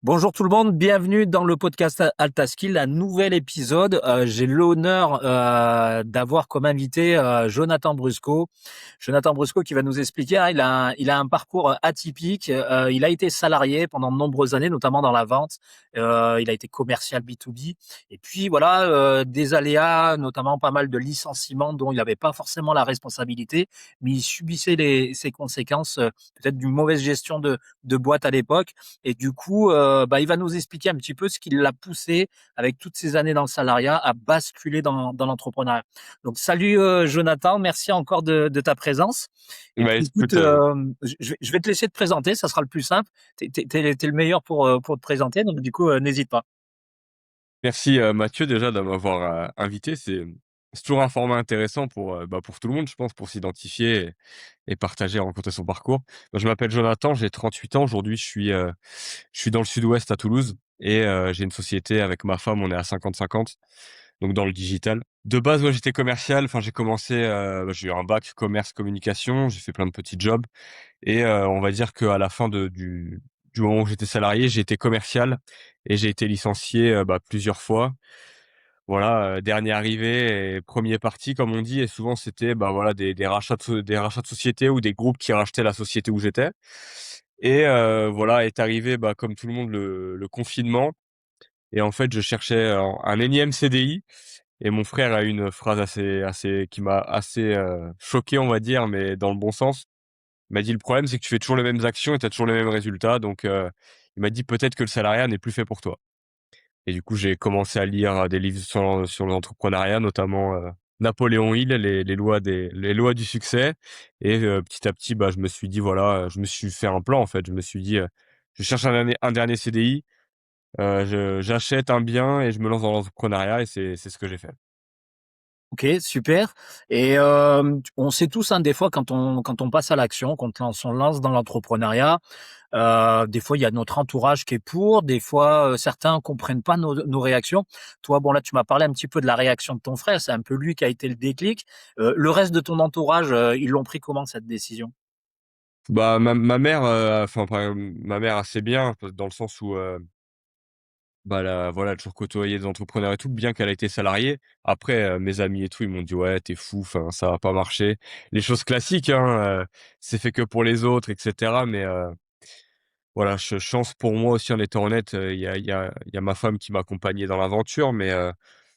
Bonjour tout le monde, bienvenue dans le podcast Altaskill, un nouvel épisode. J'ai l'honneur d'avoir comme invité Jonathan Brusco. Jonathan Brusco qui va nous expliquer, hein, il a un parcours atypique. Il a été salarié pendant de nombreuses années, notamment dans la vente. Il a été commercial B2B. Et puis voilà, des aléas, notamment pas mal de licenciements dont il n'avait pas forcément la responsabilité, mais il subissait ses conséquences, peut-être d'une mauvaise gestion de boîte à l'époque. Et du coup, il va nous expliquer un petit peu ce qui l'a poussé, avec toutes ces années dans le salariat, à basculer dans l'entrepreneuriat. Donc salut, Jonathan, merci encore de ta présence. Et Bah, puis écoute, écoute, je vais te laisser te présenter, ça sera le plus simple. Tu es le meilleur pour te présenter, donc du coup, n'hésite pas. merci, Mathieu déjà de m'avoir, invité. C'est toujours un format intéressant pour tout le monde, je pense, pour s'identifier et partager, raconter son parcours. Moi, je m'appelle Jonathan, j'ai 38 ans. Aujourd'hui, je suis dans le sud-ouest à Toulouse et j'ai une société avec ma femme, on est à 50-50, donc dans le digital. De base, ouais, j'étais commercial, enfin j'ai commencé, j'ai eu un bac commerce communication, j'ai fait plein de petits jobs et on va dire qu'à la fin du moment où j'étais salarié, j'ai été commercial et j'ai été licencié, plusieurs fois. Voilà, dernier arrivé et premier parti comme on dit et souvent c'était, voilà des rachats de sociétés ou des groupes qui rachetaient la société où j'étais et voilà est arrivé, comme tout le monde le confinement et en fait je cherchais un énième CDI et mon frère a eu une phrase assez qui m'a assez, choqué on va dire, mais dans le bon sens. Il m'a dit: «Le problème, c'est que tu fais toujours les mêmes actions et tu as toujours les mêmes résultats, donc il m'a dit: «Peut-être que le salariat n'est plus fait pour toi» et du coup, j'ai commencé à lire, des livres sur l'entrepreneuriat, notamment, Napoléon Hill, les lois du succès et petit à petit, je me suis dit voilà, je me suis fait un plan, en fait. Je me suis dit: «Je cherche un dernier CDI, je j'achète un bien et je me lance dans l'entrepreneuriat» et c'est ce que j'ai fait. OK, super. Et on sait tous, hein, des fois quand on passe à l'action, quand on lance dans l'entrepreneuriat, des fois, il y a notre entourage qui est pour, des fois, certains comprennent pas nos réactions. Toi, bon, là, tu m'as parlé un petit peu de la réaction de ton frère, c'est un peu lui qui a été le déclic. Le reste de ton entourage, ils l'ont pris comment cette décision? Ma mère, enfin, ma mère assez bien, dans le sens où, elle a toujours côtoyé des entrepreneurs et tout, bien qu'elle ait été salariée. Après, mes amis et tout, ils m'ont dit: «Ouais, tu fou, enfin, ça va pas marcher». Les choses classiques, hein, c'est fait que pour les autres et cetera, mais voilà, chance pour moi aussi, en étant honnête, il y a ma femme qui m'accompagnait dans l'aventure, mais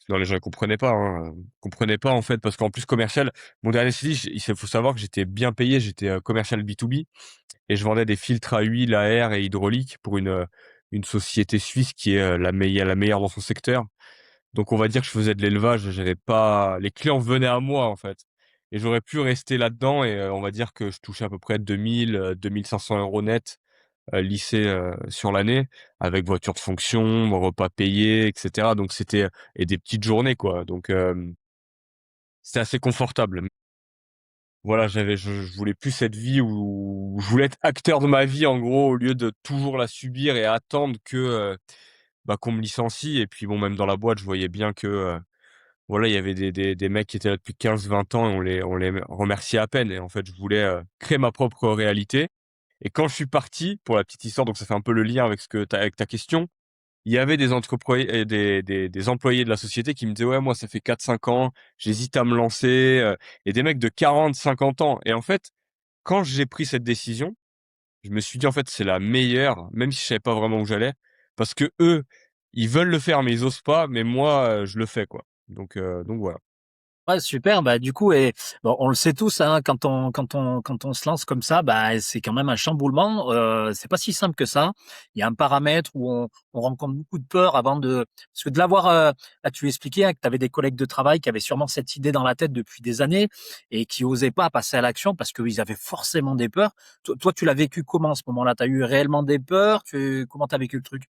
non, les gens, ils comprenaient pas, hein, comprenaient pas, en fait, parce qu'en plus commercial, mon dernier CDI, il faut savoir que j'étais bien payé, j'étais, commercial B2B et je vendais des filtres à huile, à air et hydraulique pour une société suisse qui est, la meilleure dans son secteur. Donc on va dire que je faisais de l'élevage, j'avais pas les clients venaient à moi, en fait et j'aurais pu rester là-dedans et on va dire que je touchais à peu près 2 000, 2 500 € net, lissés, sur l'année avec voiture de fonction, mon repas payé et cetera. Donc c'était, et des petites journées, quoi. Donc c'était assez confortable. Voilà, je voulais plus cette vie où je voulais être acteur de ma vie, en gros, au lieu de toujours la subir et attendre que, qu'on me licencie et puis bon, même dans la boîte, je voyais bien que, voilà, il y avait des mecs qui étaient là depuis 15-20 ans et on les remerciait à peine et en fait, je voulais, créer ma propre réalité et quand je suis parti, pour la petite histoire, donc ça fait un peu le lien avec avec ta question, il y avait des employés de la société qui me disaient: «Ouais, moi, ça fait 4-5 ans, j'hésite à me lancer», et des mecs de 40-50 ans et en fait, quand j'ai pris cette décision, je me suis dit: «En fait, c'est la meilleure», même si je savais pas vraiment où j'allais, parce que eux, ils veulent le faire, mais ils osent pas, mais moi, je le fais, quoi. Donc voilà. Ouais, super. Bah, du coup, et bon, on le sait tous, hein, quand on se lance comme ça, bah, c'est quand même un chamboulement. C'est pas si simple que ça. Il y a un paramètre où on rencontre beaucoup de peur avant de parce que de l'avoir, là, tu expliquais, hein, que tu avais des collègues de travail qui avaient sûrement cette idée dans la tête depuis des années et qui osaient pas passer à l'action parce qu'ils avaient forcément des peurs. Toi, tu l'as vécu comment, ce moment-là? Tu as eu réellement des peurs? Comment tu as vécu le truc?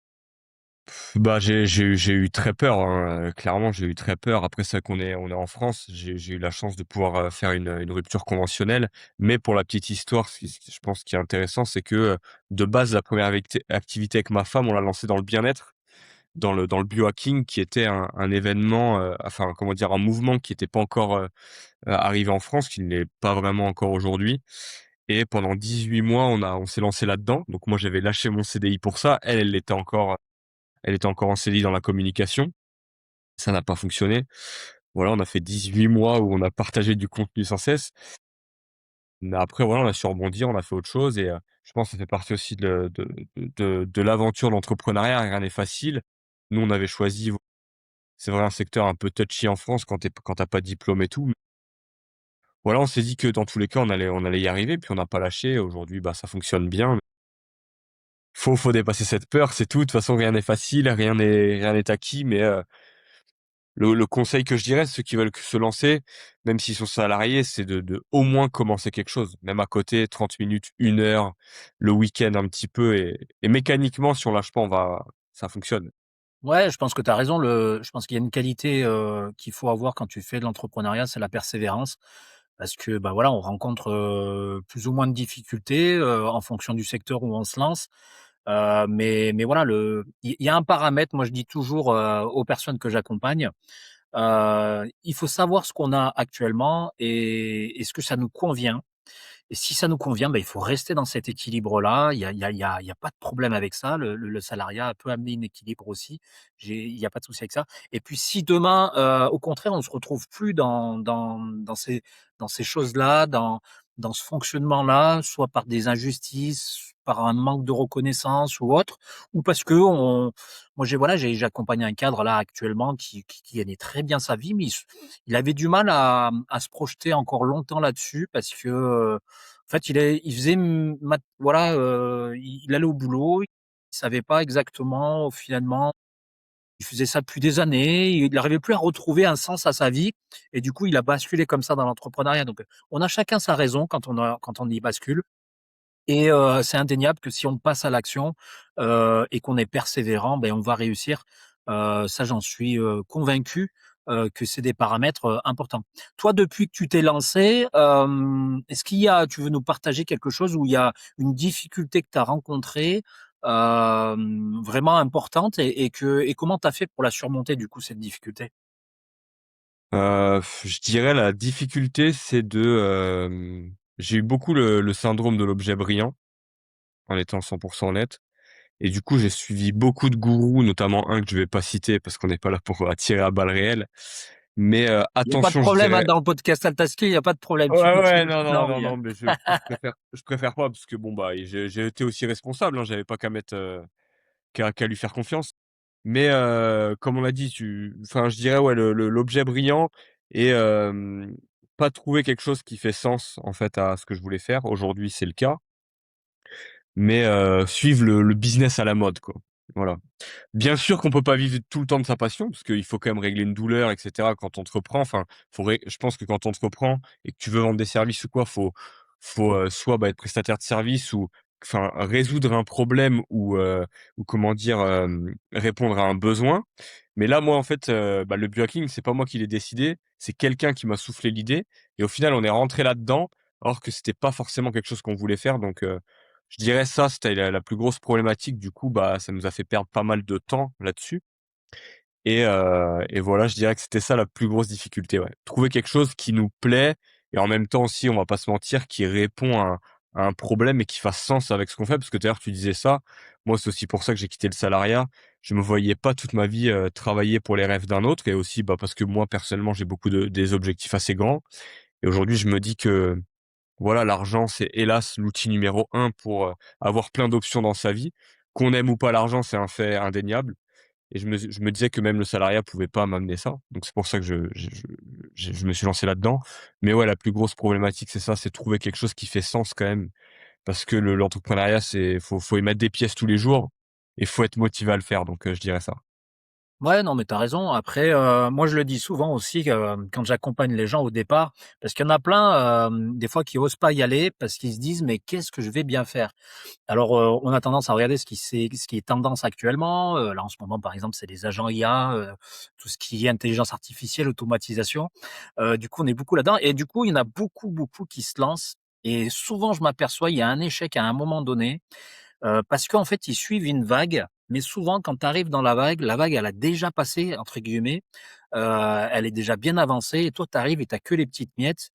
J'ai eu très peur, hein, clairement, j'ai eu très peur. Après, c'est vrai qu'on est en France, j'ai eu la chance de pouvoir, faire une rupture conventionnelle. Mais pour la petite histoire, je pense qui est intéressant, c'est que, de base, la première activité avec ma femme, on l'a lancée dans le bien-être, dans le biohacking qui était un événement, enfin, comment dire? Un mouvement qui était pas encore, arrivé en France, qui ne l'est pas vraiment encore aujourd'hui et pendant 18 mois, on s'est lancé là-dedans. Donc moi, j'avais lâché mon CDI pour ça. Elle était encore en CDI dans la communication. Ça n'a pas fonctionné. Voilà, on a fait 18 mois où on a partagé du contenu sans cesse. Mais après, voilà, on a su rebondir, on a fait autre chose et je pense que ça fait partie aussi de l'aventure de l'entrepreneuriat. Rien n'est facile. Nous, on avait choisi, c'est vrai, un secteur un peu touchy en France quand tu pas de diplôme et tout. Voilà, on s'est dit que dans tous les cas, on allait y arriver, puis on n'a pas lâché. Aujourd'hui, bah, ça fonctionne bien. Faut dépasser cette peur, c'est tout. De toute façon, rien n'est facile, rien n'est acquis, mais le conseil que je dirais, ceux qui veulent se lancer, même s'ils sont salariés, c'est de au moins commencer quelque chose. Même à côté, 30 minutes, 1 heure, le week-end un petit peu et mécaniquement, si on lâche pas, on va ça fonctionne. Ouais, je pense que tu as raison. Je pense qu'il y a une qualité, qu'il faut avoir quand tu fais de l'entrepreneuriat, c'est la persévérance. Parce que, bah, voilà, on rencontre, plus ou moins de difficultés, en fonction du secteur où on se lance. Mais voilà, il y a un paramètre, moi je dis toujours, aux personnes que j'accompagne, il faut savoir ce qu'on a actuellement et est-ce que ça nous convient? Et si ça nous convient, bah, il faut rester dans cet équilibre-là. Il y a pas de problème avec ça. Le salariat peut amener un équilibre aussi. Il y a pas de souci avec ça. Et puis si demain, au contraire, on se retrouve plus dans ces choses-là, dans ce fonctionnement-là, soit par des injustices, par un manque de reconnaissance ou autre, ou parce que moi j'ai accompagné un cadre là actuellement qui gagnait très bien sa vie, mais il avait du mal à se projeter encore longtemps là-dessus parce que, en fait, il faisait voilà, il allait au boulot, il savait pas exactement finalement, il faisait ça depuis des années, il n'arrivait plus à retrouver un sens à sa vie et du coup, il a basculé comme ça dans l'entrepreneuriat. Donc, on a chacun sa raison quand on y bascule. Et c'est indéniable que si on passe à l'action, et qu'on est persévérant, ben on va réussir. Ça j'en suis, convaincu, que c'est des paramètres, importants. Toi, depuis que tu t'es lancé, est-ce qu'il y a tu veux nous partager quelque chose où il y a une difficulté que tu as rencontrée, vraiment importante et comment tu as fait pour la surmonter du coup, cette difficulté? Je dirais la difficulté, c'est j'ai eu beaucoup le syndrome de l'objet brillant, en étant 100 honnête. Et du coup, j'ai suivi beaucoup de gourous, notamment un que je vais pas citer parce qu'on n'est pas là pour attirer à balles réelles. Mais Il y a pas de attention, je problème, hein, dirais dans le podcast Altaski, il y a pas de problème, ouais, ouais, non, tu as non, non, envie, hein. non, mais je préfère pas parce que bon, bah, j'ai été aussi responsable, hein, j'avais pas qu'à mettre, qu'à lui faire confiance. Mais comme on l'a dit, enfin, je dirais, ouais, l'objet brillant et pas trouver quelque chose qui fait sens, en fait, à ce que je voulais faire. Aujourd'hui, c'est le cas, mais suivre le business à la mode, quoi. Voilà. Bien sûr qu'on peut pas vivre tout le temps de sa passion, parce qu'il faut quand même régler une douleur et cetera quand on entreprend. Enfin, je pense que quand on entreprend et que tu veux vendre des services ou quoi, faut, soit, bah, être prestataire de service ou enfin, résoudre un problème ou comment dire? Répondre à un besoin. Mais là, moi, en fait, bah, le biohacking, c'est pas moi qui l'ai décidé, c'est quelqu'un qui m'a soufflé l'idée et au final, on est rentré là-dedans, alors que c'était pas forcément quelque chose qu'on voulait faire donc je dirais ça, c'était la plus grosse problématique. Du coup, bah, ça nous a fait perdre pas mal de temps là-dessus et voilà, je dirais que c'était ça la plus grosse difficulté, ouais. Trouver quelque chose qui nous plaît et en même temps aussi, on va pas se mentir, qui répond à un problème et qui fasse sens avec ce qu'on fait. Parce que d'ailleurs, tu disais ça, moi, c'est aussi pour ça que j'ai quitté le salariat. Je me voyais pas toute ma vie, travailler pour les rêves d'un autre et aussi, bah, parce que moi, personnellement, j'ai beaucoup des objectifs assez grands et aujourd'hui, je me dis que voilà, l'argent, c'est hélas l'outil numéro un pour, avoir plein d'options dans sa vie. Qu'on aime ou pas l'argent, c'est un fait indéniable et je me disais que même le salariat pouvait pas m'amener ça. Donc c'est pour ça que je me suis lancé là-dedans. Mais ouais, la plus grosse problématique, c'est ça, c'est trouver quelque chose qui fait sens quand même. Parce que l'entrepreneuriat, faut y mettre des pièces tous les jours et faut être motivé à le faire, donc je dirais ça. Ouais, non, mais tu as raison. Après, moi, je le dis souvent aussi, quand j'accompagne les gens au départ, parce qu'il y en a plein, des fois, qui osent pas y aller parce qu'ils se disent: «Mais qu'est-ce que je vais bien faire?» Alors, on a tendance à regarder ce qui est tendance actuellement. Là, en ce moment, par exemple, c'est les agents IA, tout ce qui est intelligence artificielle, automatisation. Du coup, on est beaucoup là-dedans et du coup, il y en a beaucoup, beaucoup qui se lancent et souvent, je m'aperçois, il y a un échec à un moment donné. Parce qu'en fait, ils suivent une vague, mais souvent quand tu arrives dans la vague elle a déjà passé entre guillemets, elle est déjà bien avancée et toi tu arrives et tu as que les petites miettes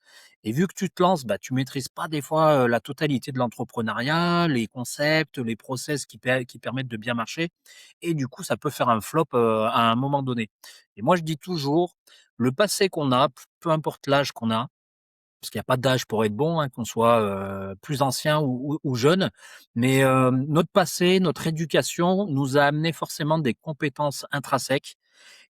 et vu que tu te lances, bah, tu maîtrises pas des fois, la totalité de l'entrepreneuriat, les concepts, les process qui permettent de bien marcher et du coup, ça peut faire un flop, à un moment donné et moi, je dis toujours: «Le passé qu'on a, peu importe l'âge qu'on a», parce qu'il y a pas d'âge pour être bon, hein, qu'on soit, plus ancien ou jeune. Mais, notre passé, notre éducation nous a amené forcément des compétences intrinsèques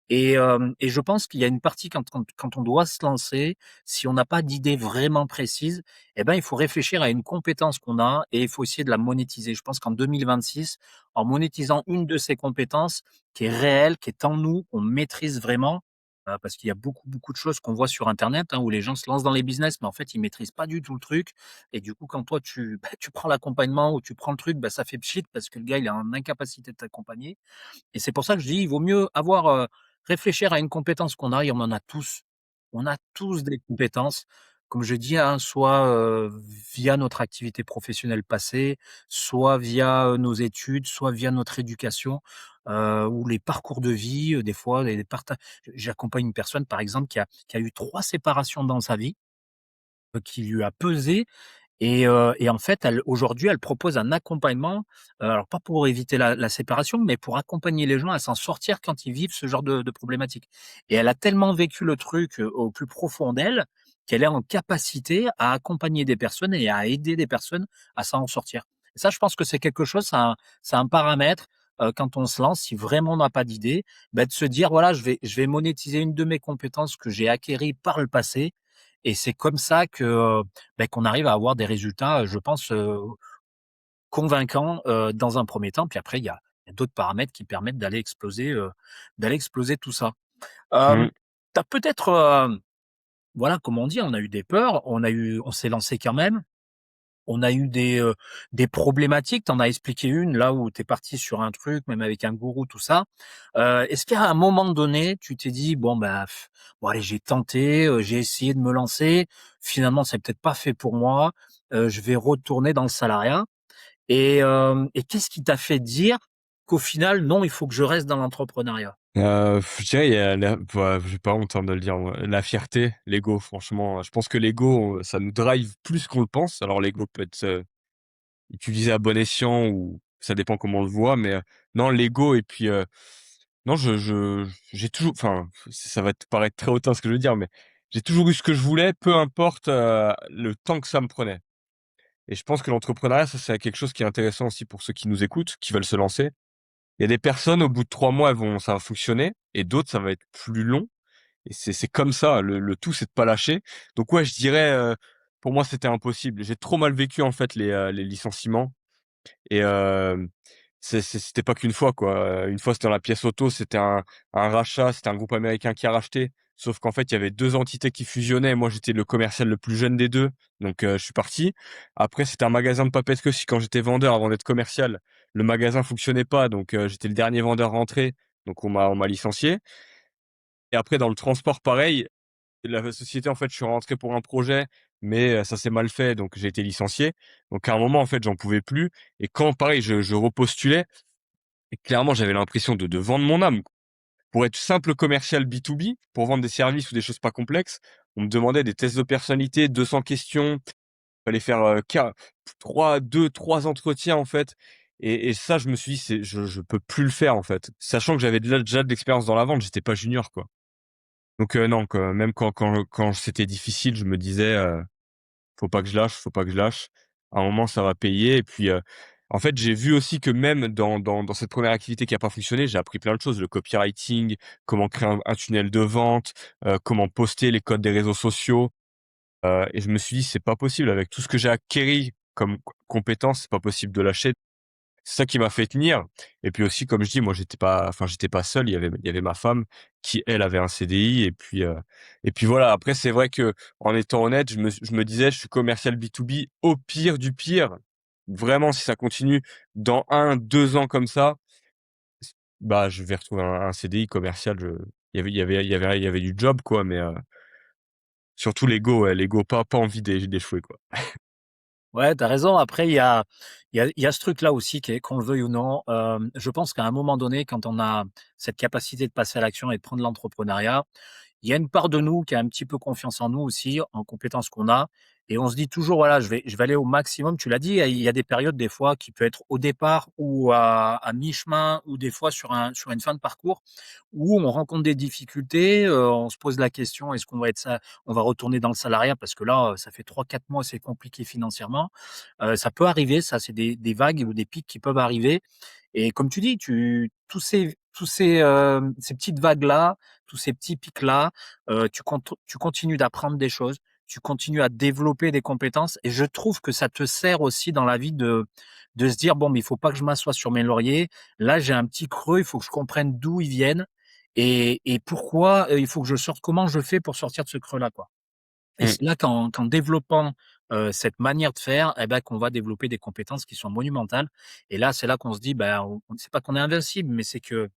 et je pense qu'il y a une partie quand on doit se lancer, si on n'a pas d'idée vraiment précise et ben, il faut réfléchir à une compétence qu'on a et il faut essayer de la monétiser. Je pense qu'en 2026, en monétisant une de ces compétences qui est réelle, qui est en nous, qu'on maîtrise vraiment, parce qu'il y a beaucoup, beaucoup de choses qu'on voit sur internet, hein, où les gens se lancent dans les business, mais en fait, ils maîtrisent pas du tout le truc et du coup, quand toi tu prends l'accompagnement ou tu prends le truc, bah, ça fait pchit parce que le gars, il est en incapacité de t'accompagner et c'est pour ça que je dis: «Il vaut mieux avoir, réfléchir à une compétence qu'on a» et on en a tous. On a tous des compétences, comme je dis, hein, soit, via notre activité professionnelle passée, soit via, nos études, soit via notre éducation, ou les parcours de vie, des fois les parta j'accompagne une personne, par exemple, qui a eu 3 séparations dans sa vie, qui lui a pesé et en fait, elle aujourd'hui, elle propose un accompagnement, alors pas pour éviter la séparation, mais pour accompagner les gens à s'en sortir quand ils vivent ce genre de problématique et elle a tellement vécu le truc, au plus profond d'elle, qu'elle est en capacité à accompagner des personnes et à aider des personnes à s'en sortir. Et ça, je pense que c'est quelque chose, c'est un paramètre, quand on se lance, si vraiment on n'a pas d'idée, bah, de se dire: «Voilà, je vais monétiser une de mes compétences que j'ai acquéries par le passé» et c'est comme ça que, qu'on arrive à avoir des résultats, je pense, convaincants, dans un premier temps. Puis après, il y a d'autres paramètres qui permettent d'aller exploser tout ça. Mmh. Tu as peut-être, voilà, comme on dit, on a eu des peurs, on s'est lancé quand même. On a eu des problématiques, tu en as expliqué une là où tu es parti sur un truc, même avec un gourou, tout ça. Est-ce qu'à un moment donné, tu t'es dit: «Bon, bah, bon allez, j'ai tenté, j'ai essayé de me lancer, finalement c'est peut-être pas fait pour moi, je vais retourner dans le salariat» et qu'est-ce qui t'a fait dire qu'au final, non, il faut que je reste dans l'entrepreneuriat? Je dirais il y a la bah, j'ai pas honte, hein, de le dire moi, la fierté, l'ego franchement, je pense que l'ego, ça nous drive plus qu'on le pense. Alors l'ego peut être, utilisé à bon escient ou ça dépend comment on le voit, mais, non l'ego et puis, non j'ai toujours enfin, ça va te paraître très hautain ce que je veux dire, mais j'ai toujours eu ce que je voulais, peu importe, le temps que ça me prenait et je pense que l'entrepreneuriat, ça c'est quelque chose qui est intéressant aussi pour ceux qui nous écoutent, qui veulent se lancer. Il y a des personnes, au bout de 3 mois, ça va fonctionner et d'autres, ça va être plus long et c'est comme ça. Le tout, c'est de pas lâcher. Donc ouais, je dirais, pour moi, c'était impossible. J'ai trop mal vécu, en fait, les licenciements et c'était pas qu'une fois, quoi. Une fois, c'était dans la pièce auto, c'était un rachat, c'était un groupe américain qui a racheté. Sauf qu'en fait, il y avait 2 entités qui fusionnaient. Moi, j'étais le commercial le plus jeune des 2, donc je suis parti. Après, c'était un magasin de papeterie aussi quand j'étais vendeur avant d'être commercial. Le magasin fonctionnait pas, donc j'étais le dernier vendeur rentré, donc on m'a licencié et après dans le transport, pareil, la société, en fait, je suis rentré pour un projet, mais ça s'est mal fait, donc j'ai été licencié. Donc à un moment, en fait, j'en pouvais plus et quand pareil, je repostulais et clairement, j'avais l'impression de vendre mon âme. Pour être simple commercial B2B, pour vendre des services ou des choses pas complexes, on me demandait des tests de personnalité, 200 questions, fallait faire, qua 3 entretiens, en fait et ça, je me suis dit: «C'est je peux plus le faire, en fait». Sachant que j'avais déjà de l'expérience dans la vente, j'étais pas junior, quoi. Donc non, même quand c'était difficile, je me disais, «Faut pas que je lâche, faut pas que je lâche. À un moment, ça va payer» et puis, en fait, j'ai vu aussi que même dans cette première activité qui a pas fonctionné, j'ai appris plein de choses, le copywriting, comment créer un tunnel de vente, comment poster, les codes des réseaux sociaux, et je me suis dit: «C'est pas possible avec tout ce que j'ai acquéri comme compétences, c'est pas possible de lâcher». C'est ça qui m'a fait tenir et puis aussi, comme je dis, moi, j'étais pas seul, il y avait ma femme qui, elle, avait un CDI et puis voilà. Après, c'est vrai que en étant honnête, je me disais: «Je suis commercial B2B, au pire du pire, vraiment, si ça continue dans 1, 2 ans comme ça, bah, je vais retrouver un CDI commercial». Je il y avait du job, quoi, mais surtout l'ego, ouais, l'ego, pas envie d'échouer, quoi. Ouais, tu as raison. Après, il y a ce truc-là aussi qui est, qu'on le veuille ou non, je pense qu'à un moment donné, quand on a cette capacité de passer à l'action et de prendre l'entrepreneuriat, il y a une part de nous qui a un petit peu confiance en nous aussi, en compétences qu'on a et on se dit toujours: «Voilà, je vais aller au maximum». Tu l'as dit, il y a des périodes, des fois, qui peut être au départ ou à mi-chemin ou des fois sur une fin de parcours où on rencontre des difficultés, on se pose la question: «Est-ce qu'on va être ça on va retourner dans le salariat?» parce que là, ça fait 3 4 mois, c'est compliqué financièrement. Ça peut arriver, ça, c'est des vagues ou des pics qui peuvent arriver et comme tu dis, tu ces petites vagues-là, tous ces petits pics-là, tu continues d'apprendre des choses, tu continues à développer des compétences et je trouve que ça te sert aussi dans la vie de se dire: «Bon, mais il faut pas que je m'assoie sur mes lauriers. Là, j'ai un petit creux, il faut que je comprenne d'où ils viennent et pourquoi, il faut que je sorte comment je fais pour sortir de ce creux-là, quoi?» Et Mmh. c'est là qu'en développant, cette manière de faire et bah, qu'on va développer des compétences qui sont monumentales et là, c'est là qu'on se dit, bah, on c'est pas qu'on est invincible, mais c'est que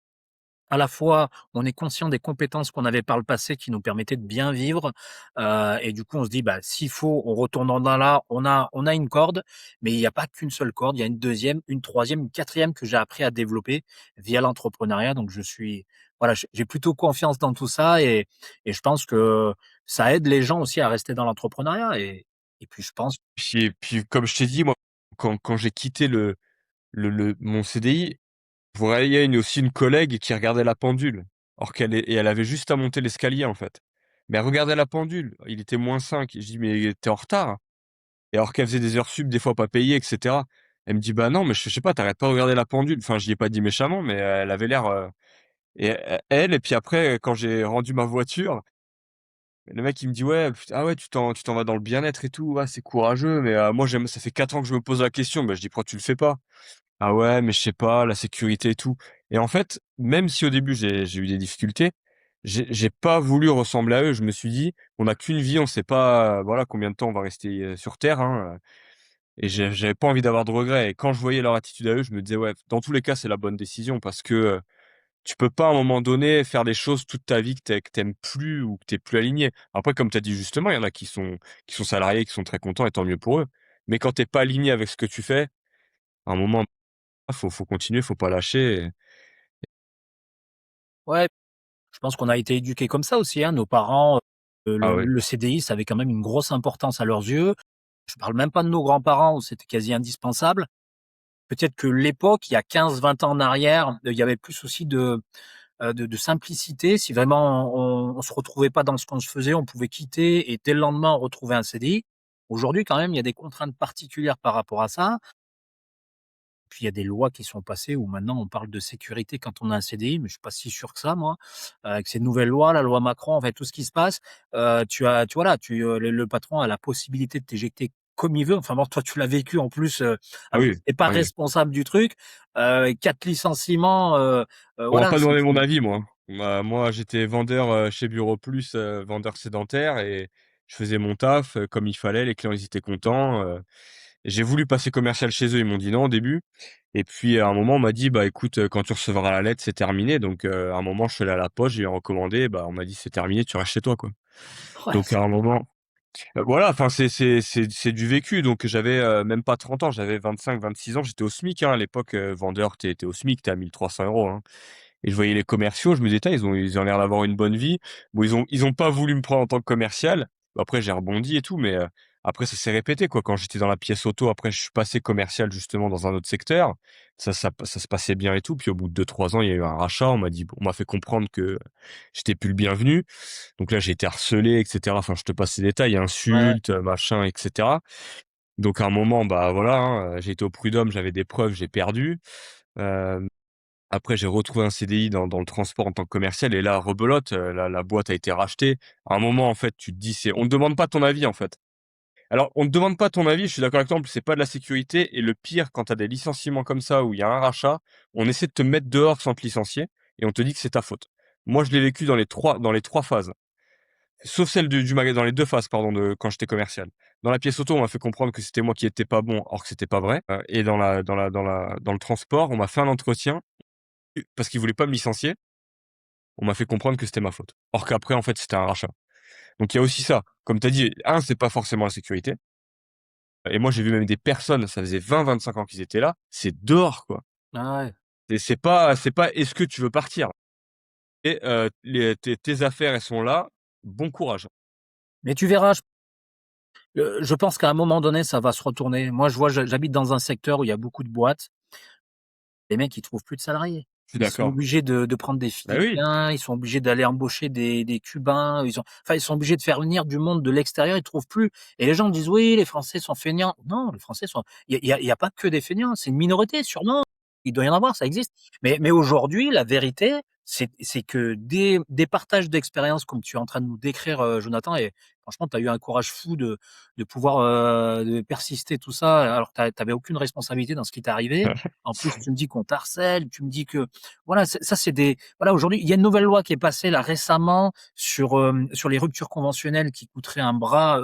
à la fois, on est conscient des compétences qu'on avait par le passé qui nous permettaient de bien vivre, et du coup, on se dit: «Bah, s'il faut, on retourne en là, on a une corde, mais il y a pas qu'une seule corde, il y a une deuxième, une troisième, une quatrième que j'ai appris à développer via l'entrepreneuriat». Donc je suis voilà, j'ai plutôt confiance dans tout ça et je pense que ça aide les gens aussi à rester dans l'entrepreneuriat et puis je pense Puis comme je t'ai dit, moi, quand j'ai quitté le mon CDI, je voyais aussi une collègue qui regardait la pendule, or elle avait juste à monter l'escalier, en fait. Mais elle regardait la pendule, il était -5. Je dis: «Mais tu es en retard». Et alors qu'elle faisait des heures sup, des fois pas payées et cetera. Elle me dit: «Bah non, mais je sais pas, tu arrêtes pas de regarder la pendule». Enfin, je lui ai pas dit méchamment, mais elle avait l'air, et puis après, quand j'ai rendu ma voiture, le mec il me dit: «Ouais, ah ouais, tu t'en vas dans le bien-être et tout, ah c'est courageux, mais moi ça fait 4 ans que je me pose la question». Bah, je dis: «Pourquoi tu le fais pas?» «Ah ouais, mais je sais pas, la sécurité et tout». Et en fait, même si au début j'ai eu des difficultés, j'ai pas voulu ressembler à eux. Je me suis dit: «On n'a qu'une vie, on sait pas, voilà, combien de temps on va rester, sur terre, hein». Et j'avais pas envie d'avoir de regrets et quand je voyais leur attitude à eux, je me disais: «Ouais, dans tous les cas, c'est la bonne décision» parce que, tu peux pas à un moment donné faire des choses toute ta vie que tu aimes plus ou que tu es plus aligné. Après, comme tu as dit justement, il y en a qui sont salariés, qui sont très contents et tant mieux pour eux. Mais quand tu es pas aligné avec ce que tu fais, à un moment, faut continuer, faut pas lâcher et ouais, je pense qu'on a été éduqués comme ça aussi, hein. Nos parents, ah ouais. le CDI, ça avait quand même une grosse importance à leurs yeux. Je parle même pas de nos grands-parents où c'était quasi indispensable. Peut-être que l'époque, il y a 15 20 ans en arrière, il y avait plus aussi de simplicité. Si vraiment on se retrouvait pas dans ce qu'on se faisait, on pouvait quitter et dès le lendemain, on retrouvait un CDI. Aujourd'hui, quand même, il y a des contraintes particulières par rapport à ça. Puis il y a des lois qui sont passées où maintenant on parle de sécurité quand on a un CDI, mais je suis pas si sûr que ça moi. Avec ces nouvelles lois, la loi Macron, en fait tout ce qui se passe, le patron a la possibilité de t'éjecter comme il veut. Enfin bon, toi tu l'as vécu en plus, Ah alors que oui, tu es pas oui. responsable du truc. 4 licenciements, On m'a voilà, pas demandé mon c'est avis moi, hein. Moi j'étais vendeur, chez Bureau Plus, vendeur sédentaire et je faisais mon taf, comme il fallait, les clients ils étaient contents, j'ai voulu passer commercial chez eux, ils m'ont dit non au début et puis à un moment on m'a dit: «Bah écoute, quand tu recevras la lettre, c'est terminé». Donc à un moment je suis allé à la poste, j'ai recommandé, bah on m'a dit: «C'est terminé, tu restes chez toi, quoi». ouais, Donc à un moment, voilà, enfin c'est du vécu. Donc j'avais, même pas 30 ans, j'avais 25 26 ans, j'étais au SMIC, hein, à l'époque, vendeur, tu es au SMIC, tu es à 1 300 €, hein. Et je voyais les commerciaux, je me disais: «Tain, ils ont l'air d'avoir une bonne vie». Bon, ils ont pas voulu me prendre en tant que commercial. Bah, après j'ai rebondi et tout, mais après ça s'est répété, quoi. Quand j'étais dans la pièce auto, après je suis passé commercial justement dans un autre secteur. Ça se passait bien et tout. Puis au bout de 2 3 ans, il y a eu un rachat. On m'a fait comprendre que j'étais plus le bienvenu. Donc là, j'ai été harcelé et cetera. Enfin, je te passe les détails, ouais, insultes, machin et cetera. Donc à un moment, bah, voilà, hein, j'ai été au prud'homme, j'avais des preuves, j'ai perdu. Hem Après, j'ai retrouvé un CDI dans le transport en tant que commercial et là, rebelote, la boîte a été rachetée. À un moment, en fait, tu te dis, on ne demande pas ton avis, en fait. Alors, on ne demande pas ton avis, je suis d'accord avec toi, en plus, c'est pas de la sécurité et le pire, quand tu as des licenciements comme ça, où il y a un rachat, on essaie de te mettre dehors sans te licencier et on te dit que c'est ta faute. Moi, je l'ai vécu dans les trois phases, sauf celle du magasin, dans les 2 phases, pardon, de quand j'étais commercial. Dans la pièce auto, on m'a fait comprendre que c'était moi qui étais pas bon, or que c'était pas vrai, et dans le transport, on m'a fait un entretien, parce qu'ils voulaient pas me licencier. On m'a fait comprendre que c'était ma faute. Or qu'après, en fait, c'était un rachat. Donc il y a aussi ça. Comme tu as dit, c'est pas forcément la sécurité et moi, j'ai vu même des personnes, ça faisait 20 25 ans qu'ils étaient là, c'est dehors, quoi. ah ouais. Et c'est pas: «Est-ce que tu veux partir?» Et les tes affaires, elles sont là, Bon courage. Mais tu verras, je pense qu'à un moment donné, ça va se retourner. Moi, je vois, j'habite dans un secteur où il y a beaucoup de boîtes. Les mecs, ils trouvent plus de salariés. Je suis Ils sont d'accord. obligés de prendre des Bah oui. Philippins, ils sont obligés d'aller embaucher des Cubains, ils sont obligés de faire venir du monde de l'extérieur, ils trouvent plus et les gens disent: «Oui, les Français sont feignants». Non, les Français sont il y a pas que des feignants, c'est une minorité sûrement. Il doit y en avoir, ça existe. Mais aujourd'hui, la vérité, c'est que des partages d'expériences comme tu es en train de nous décrire, Jonathan et franchement, tu as eu un courage fou de pouvoir, de persister tout ça, alors que tu avais aucune responsabilité dans ce qui t'est arrivé. En plus, tu me dis qu'on t'harcèle, tu me dis que voilà, c'est des voilà, aujourd'hui, il y a une nouvelle loi qui est passée là récemment sur les ruptures conventionnelles qui coûteraient un bras,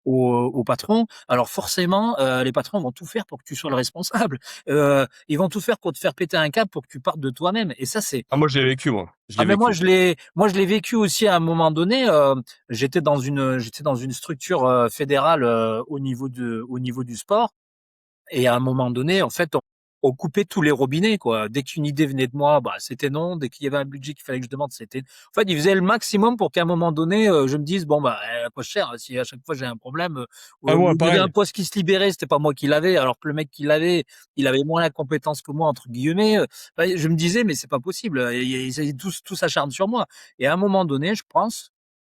aux patrons. Alors forcément, les patrons vont tout faire pour que tu sois le responsable. Ils vont tout faire pour te faire péter un câble pour que tu partes de toi-même et ça, c'est Ah moi je l'ai vécu moi, je ah l'ai mais vécu. moi je l'ai vécu aussi à un moment donné, j'étais dans une structure, fédérale, au niveau du sport et à un moment donné, en fait, on coupait tous les robinets, quoi. Dès qu'une idée venait de moi, bah, c'était non. Dès qu'il y avait un budget qu'il fallait que je demande, c'était en fait, ils faisaient le maximum pour qu'à un moment donné, je me dise: «Bon, bah, elle coûte cher, si à chaque fois j'ai un problème, Ah moi ou il y avait un pareil. poste qui se libérait, c'était pas moi qui l'avais, alors que le mec qui l'avait, il avait moins la compétence que moi, entre guillemets», bah, je me disais: «Mais c'est pas possible, ils tous s'acharnent sur moi» et à un moment donné, je pense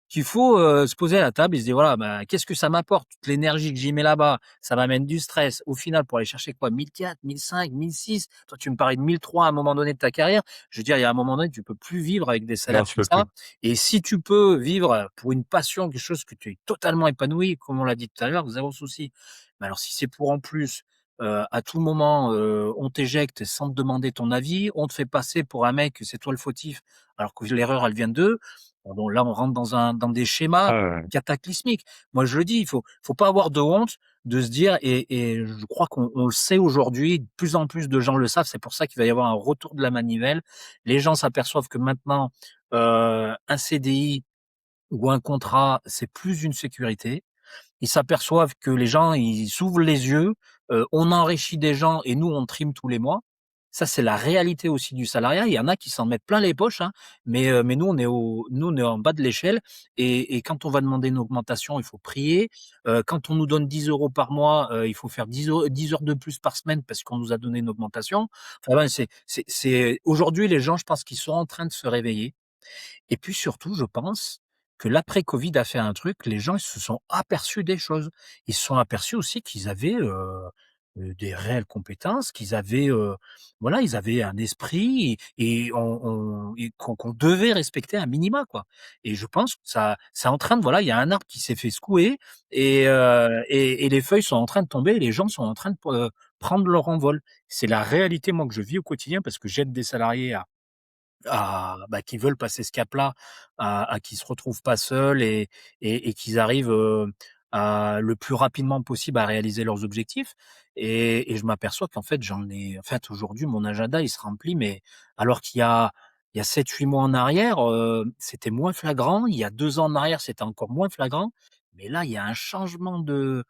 qu'il faut, se poser à la table et se dire: «Voilà, bah, qu'est-ce que ça m'apporte? Toute l'énergie que j'y mets là-bas, ça m'amène du stress. Au final, pour aller chercher quoi? 1 400, 1 500, 1 600. Toi, tu me parlais de 1 300 à un moment donné de ta carrière. Je veux dire, il y a un moment donné, tu peux plus vivre avec des Non, salaires tu comme peux plus. ça et si tu peux vivre pour une passion, quelque chose que tu es totalement épanoui, comme on l'a dit tout à l'heure, 0 souci. Mais alors si c'est pour en plus, à tout moment, on t'éjecte sans te demander ton avis, on te fait passer pour un mec, c'est toi le fautif, alors que l'erreur, elle vient d'eux. Bon, là, on rentre dans des schémas Ah ouais, ouais. cataclysmiques. Moi, je le dis, il faut pas avoir de honte de se dire et je crois qu'on le sait aujourd'hui, de plus en plus de gens le savent, c'est pour ça qu'il va y avoir un retour de la manivelle. Les gens s'aperçoivent que maintenant, un CDI ou un contrat, c'est plus une sécurité. Ils s'aperçoivent que les gens, ils s'ouvrent les yeux, on enrichit des gens et nous, on trime tous les mois. Ça, c'est la réalité aussi du salariat. Il y en a qui s'en mettent plein les poches, hein, mais nous, on est en bas de l'échelle et quand on va demander une augmentation, il faut prier. Quand on nous donne 10 € par mois, il faut faire 10 heures de plus par semaine parce qu'on nous a donné une augmentation. Enfin, ouais, c'est aujourd'hui, les gens, je pense qu'ils sont en train de se réveiller et puis surtout, je pense que l'après Covid a fait un truc, les gens ils se sont aperçus des choses. Ils se sont aperçus aussi qu'ils avaient, des réelles compétences, qu'ils avaient, voilà, ils avaient un esprit et qu'on devait respecter un minima, quoi. Et je pense que ça c'est en train de voilà, il y a un arbre qui s'est fait secouer et les feuilles sont en train de tomber et les gens sont en train de prendre leur envol. C'est la réalité, moi, que je vis au quotidien parce que j'aide des salariés bah, qui veulent passer ce cap-là, à qui se retrouvent pas seuls et qu'ils arrivent, à le plus rapidement possible à réaliser leurs objectifs et je m'aperçois qu'en fait, en fait, aujourd'hui, mon agenda, il se remplit, mais alors qu'il y a 7 8 mois en arrière, c'était moins flagrant. Il y a 2 ans en arrière, c'était encore moins flagrant. Mais là, il y a un changement de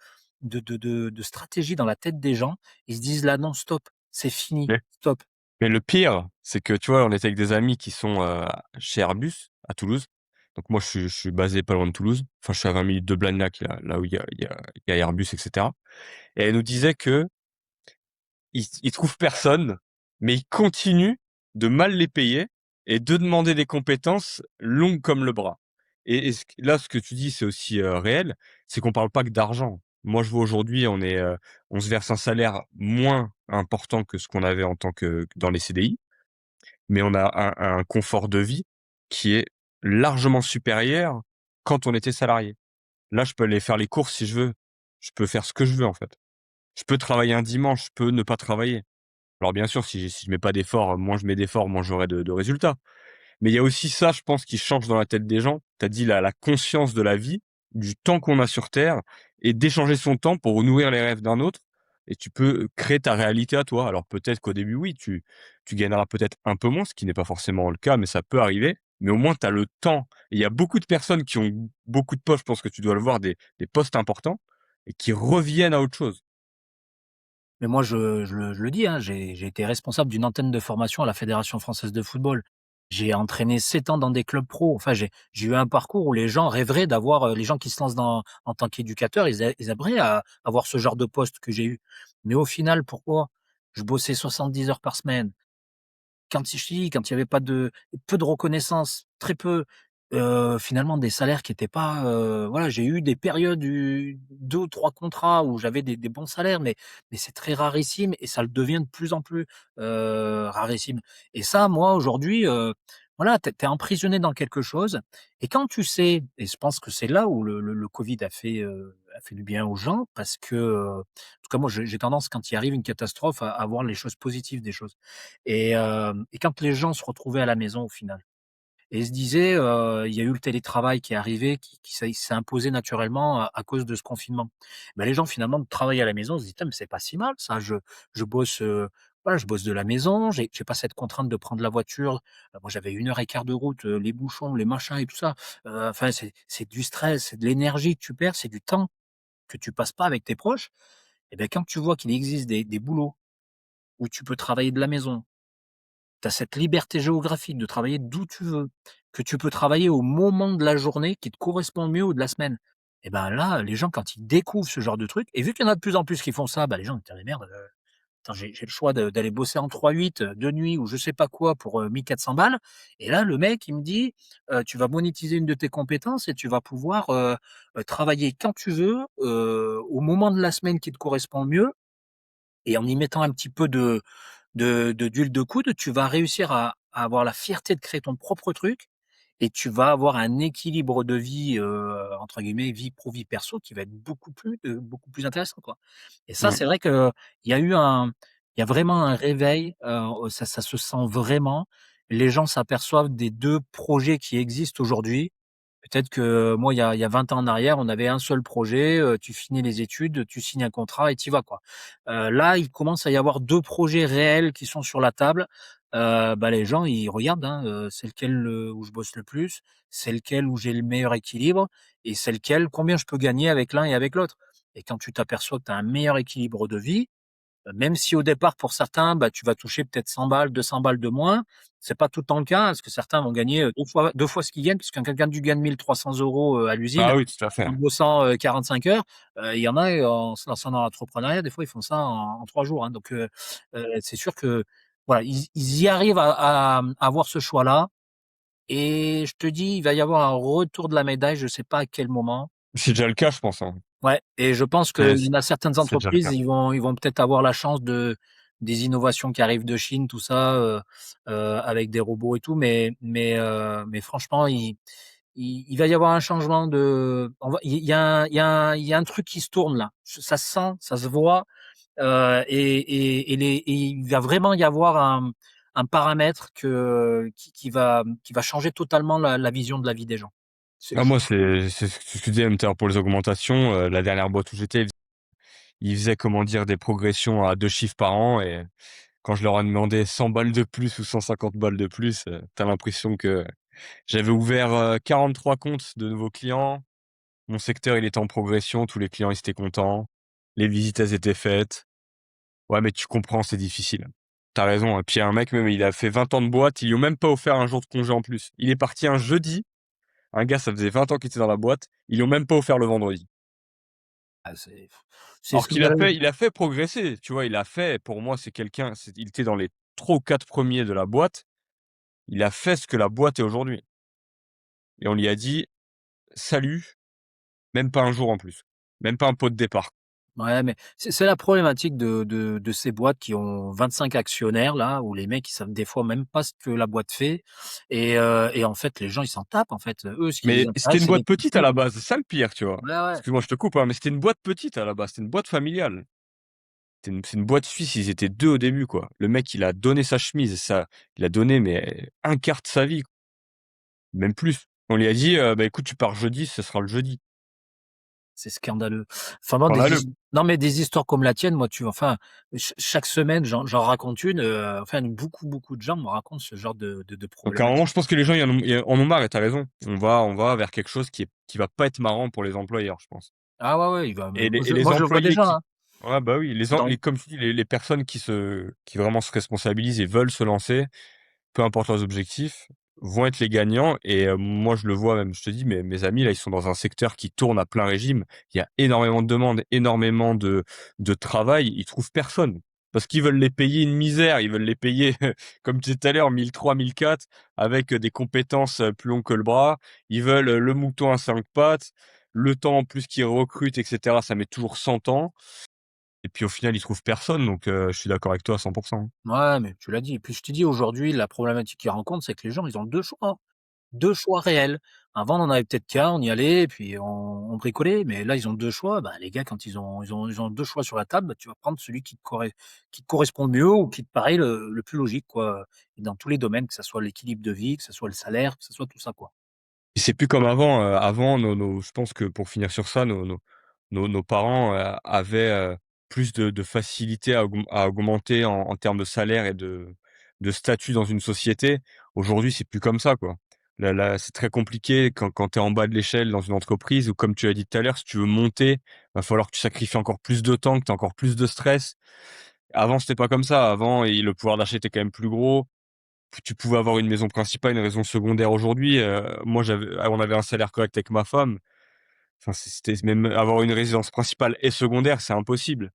stratégie dans la tête des gens. Ils se disent: «Là, non, stop, c'est fini, Mais stop». mais le pire, c'est que tu vois, on était avec des amis qui sont, chez Airbus à Toulouse. Donc moi je suis basé pas loin de Toulouse. Enfin je suis à 20 minutes de Blagnac là où il y a Airbus et cetera. Et elle nous disait qu'ils ils trouvent personne, mais ils continuent de mal les payer et de demander des compétences longues comme le bras. Et ce que tu dis, c'est aussi, réel, c'est qu'on parle pas que d'argent. Moi, je vois aujourd'hui, on se verse un salaire moins important que ce qu'on avait en tant que dans les CDI, mais on a un confort de vie qui est largement supérieur quand on était salarié. Là, je peux aller faire les courses si je veux. Je peux faire ce que je veux, en fait. Je peux travailler un dimanche, je peux ne pas travailler. Alors bien sûr, si je mets pas d'efforts, moins je mets d'efforts, moins j'aurai de résultats. Mais il y a aussi ça, je pense, qui change dans la tête des gens. Tu as dit la conscience de la vie, du temps qu'on a sur terre et d'échanger son temps pour nourrir les rêves d'un autre et tu peux créer ta réalité à toi. Alors peut-être qu'au début, oui, tu gagneras peut-être un peu moins, ce qui n'est pas forcément le cas, mais ça peut arriver. Mais au moins, tu as le temps. Et il y a beaucoup de personnes qui ont beaucoup de postes, je pense que tu dois le voir, des postes importants et qui reviennent à autre chose. Mais moi, je le dis, hein, j'ai été responsable d'une antenne de formation à la Fédération française de football. J'ai entraîné 7 ans dans des clubs pro. Enfin, j'ai eu un parcours où les gens rêveraient d'avoir, les gens qui se lancent dans en tant qu'éducateurs, ils aimeraient avoir ce genre de poste que j'ai eu. Mais au final, pourquoi? Je bossais 70 heures par semaine. Quand il y avait pas de peu de reconnaissance, très peu, finalement des salaires qui étaient pas, voilà, j'ai eu des périodes, 2 ou 3 contrats où j'avais des bons salaires, mais c'est très rarissime et ça le devient de plus en plus, rarissime et ça, moi, aujourd'hui, voilà, tu es emprisonné dans quelque chose et quand tu sais et je pense que c'est là où le covid a fait du bien aux gens parce que, en tout cas moi, j'ai tendance quand il arrive une catastrophe à voir les choses positives des choses. Et quand les gens se retrouvaient à la maison au final et se disaient, il y a eu le télétravail qui est arrivé, qui s'est imposé naturellement à cause de ce confinement. Bah, les gens finalement travaillent à la maison, se disent: «Putain, mais c'est pas si mal ça, je bosse, voilà, je bosse de la maison, j'ai pas cette contrainte de prendre la voiture». Moi j'avais 1 heure et quart de route, les bouchons, les machins et tout ça, enfin c'est du stress, c'est de l'énergie que tu perds, c'est du temps que tu passes pas avec tes proches et ben quand tu vois qu'il existe des boulots où tu peux travailler de la maison, tu as cette liberté géographique de travailler d'où tu veux, que tu peux travailler au moment de la journée qui te correspond le mieux ou de la semaine. Et ben là, les gens quand ils découvrent ce genre de truc et vu qu'il y en a de plus en plus qui font ça, bah, les gens ils disent: «Mais merde, attends j'ai le choix d'aller bosser en 3-8, de nuit ou je sais pas quoi pour, 1 400 balles» et là le mec il me dit: Tu vas monétiser une de tes compétences et tu vas pouvoir, travailler quand tu veux, au moment de la semaine qui te correspond le mieux et en y mettant un petit peu d'huile de coude, tu vas réussir à avoir la fierté de créer ton propre truc et tu vas avoir un équilibre de vie, entre guillemets, «vie pro, vie perso» qui va être beaucoup plus intéressant, quoi. Et ça, Mmh. c'est vrai qu'il y a eu il y a vraiment un réveil, ça se sent vraiment. Les gens s'aperçoivent des 2 projets qui existent aujourd'hui. Peut-être que moi, il y a 20 ans en arrière, on avait un seul projet, tu finis les études, tu signes un contrat et tu y vas, quoi. Là, il commence à y avoir 2 projets réels qui sont sur la table. Bah, les gens, ils regardent, hein, c'est lequel, où je bosse le plus, c'est lequel où j'ai le meilleur équilibre et c'est lequel combien je peux gagner avec l'un et avec l'autre. Et quand tu t'aperçois que tu as un meilleur équilibre de vie, même si au départ pour certains, bah, tu vas toucher peut-être 100 balles, 200 balles de moins, c'est pas tout le temps le cas, parce que certains vont gagner, 2 fois ce qu'ils gagnent, puisque quelqu'un qui gagne 1 300 €, à l'usine, Ah oui, tout à fait. en bossant, 45 heures, il y en a, en se lançant dans l'entrepreneuriat, des fois, ils font ça en 3 jours, hein, donc c'est sûr que, voilà, ils y arrivent à avoir ce choix-là et je te dis, il va y avoir un retour de la médaille, je sais pas à quel moment. C'est déjà le cas, je pense, hein. Ouais et je pense C'est qu'il y en a certaines c'est déjà le entreprises, cas. ils vont peut-être avoir la chance de des innovations qui arrivent de Chine, tout ça, avec des robots et tout, mais franchement, il va y avoir un changement de on va il y a un truc qui se tourne là. Ça se sent, ça se voit, et il va vraiment y avoir un paramètre qui va changer totalement la vision de la vie des gens. C'est Ah je moi, c'est ce que tu disais même tout à l'heure pour les augmentations, la dernière boîte où j'étais, ils faisaient, comment dire, des progressions à 2 chiffres par an et quand je leur ai demandé 100 balles de plus ou 150 balles de plus, tu l'impression que j'avais ouvert, 43 comptes de nouveaux clients. Mon secteur, il était en progression, tous les clients, ils étaient contents. Les visites, elles étaient faites. Ouais, mais tu comprends, c'est difficile. Tu as raison, hein. Puis il y a un mec, même, il a fait 20 ans de boîte, ils lui ont même pas offert un jour de congé en plus. Il est parti un jeudi, un gars, ça faisait 20 ans qu'il était dans la boîte, ils lui ont même pas offert le vendredi. ah c'est Alors qu'il a scandaleux. fait il a fait progresser, tu vois? Il a fait pour moi, c'est quelqu'un, il était dans les 3 ou 4 premiers de la boîte. Il a fait ce que la boîte est aujourd'hui et on lui a dit: «Salut», même pas un jour en plus, même pas un pot de départ. Ouais, mais c'est la problématique de ces boîtes qui ont 25 actionnaires là, où les mecs ils savent des fois même pas ce que la boîte fait et en fait les gens ils s'en tapent en fait. Eux ce qui les Mais c'était intéresse une c'est les boîte petite à profits. la base, c'est ça le pire, tu vois? Ouais, ouais, Excuse-moi, je te coupe, hein, mais c'était une boîte petite à la base, c'était une boîte familiale. C'est une boîte suisse, ils étaient 2 au début, quoi. Le mec, il a donné sa chemise, ça il a donné, mais un quart de sa vie, même plus. On lui a dit: «Bah, écoute, tu pars jeudi, ce sera le jeudi». c'est scandaleux. Enfin bon Scandaleux. non mais des histoires comme la tienne, moi tu enfin chaque semaine j'en raconte une, enfin beaucoup de gens me racontent ce genre de Donc à un moment, problématique. je pense que les gens, ils en ont marre et tu as raison. On va vers quelque chose qui va pas être marrant pour les employeurs, je pense. Ah ouais, ouais, il va Et me les et les moi je le vois employés déjà, qui hein. ouais, bah, oui, Dans les comme tu dis, les personnes qui vraiment se responsabilisent et veulent se lancer, peu importe leurs objectifs, vont être les gagnants et moi je le vois même, je te dis, mes amis là, ils sont dans un secteur qui tourne à plein régime. Il y a énormément de demandes, énormément de travail, ils trouvent personne. Parce qu'ils veulent les payer une misère, ils veulent les payer, comme tu disais tout à l'heure, 1 300, 1 400 avec des compétences plus longues que le bras. Ils veulent le mouton à 5 pattes, le temps en plus qu'ils recrutent et cetera, ça met toujours 100 ans et puis au final, ils trouvent personne donc je suis d'accord avec toi à 100. Ouais, mais tu l'as dit. Et puis je t'ai dit aujourd'hui, la problématique qu'ils rencontrent, c'est que les gens, ils ont 2 choix, 2 choix réels. Avant, on en avait peut-être qu'un, on y allait et puis on bricolait, mais là, ils ont 2 choix. Bah, les gars, quand ils ont 2 choix sur la table, bah, tu vas prendre celui qui te correspond le mieux ou qui te paraît le plus logique, quoi, et dans tous les domaines, que ça soit l'équilibre de vie, que ça soit le salaire, que ça soit tout ça, quoi. Et c'est plus comme avant, avant nos je pense que pour finir sur ça, nos parents, avaient, plus de facilité à augmenter en termes de salaire et de statut dans une société. Aujourd'hui, c'est plus comme ça, quoi. Là, c'est très compliqué quand tu es en bas de l'échelle dans une entreprise ou comme tu as dit tout à l'heure, si tu veux monter, va falloir que tu sacrifies encore plus de temps, que tu aies encore plus de stress. Avant, c'était pas comme ça. Avant et le pouvoir d'achat était quand même plus gros. Tu pouvais avoir une maison principale, une maison secondaire aujourd'hui. Moi, on avait un salaire correct avec ma femme. Enfin, c'était même avoir une résidence principale et secondaire, c'est impossible.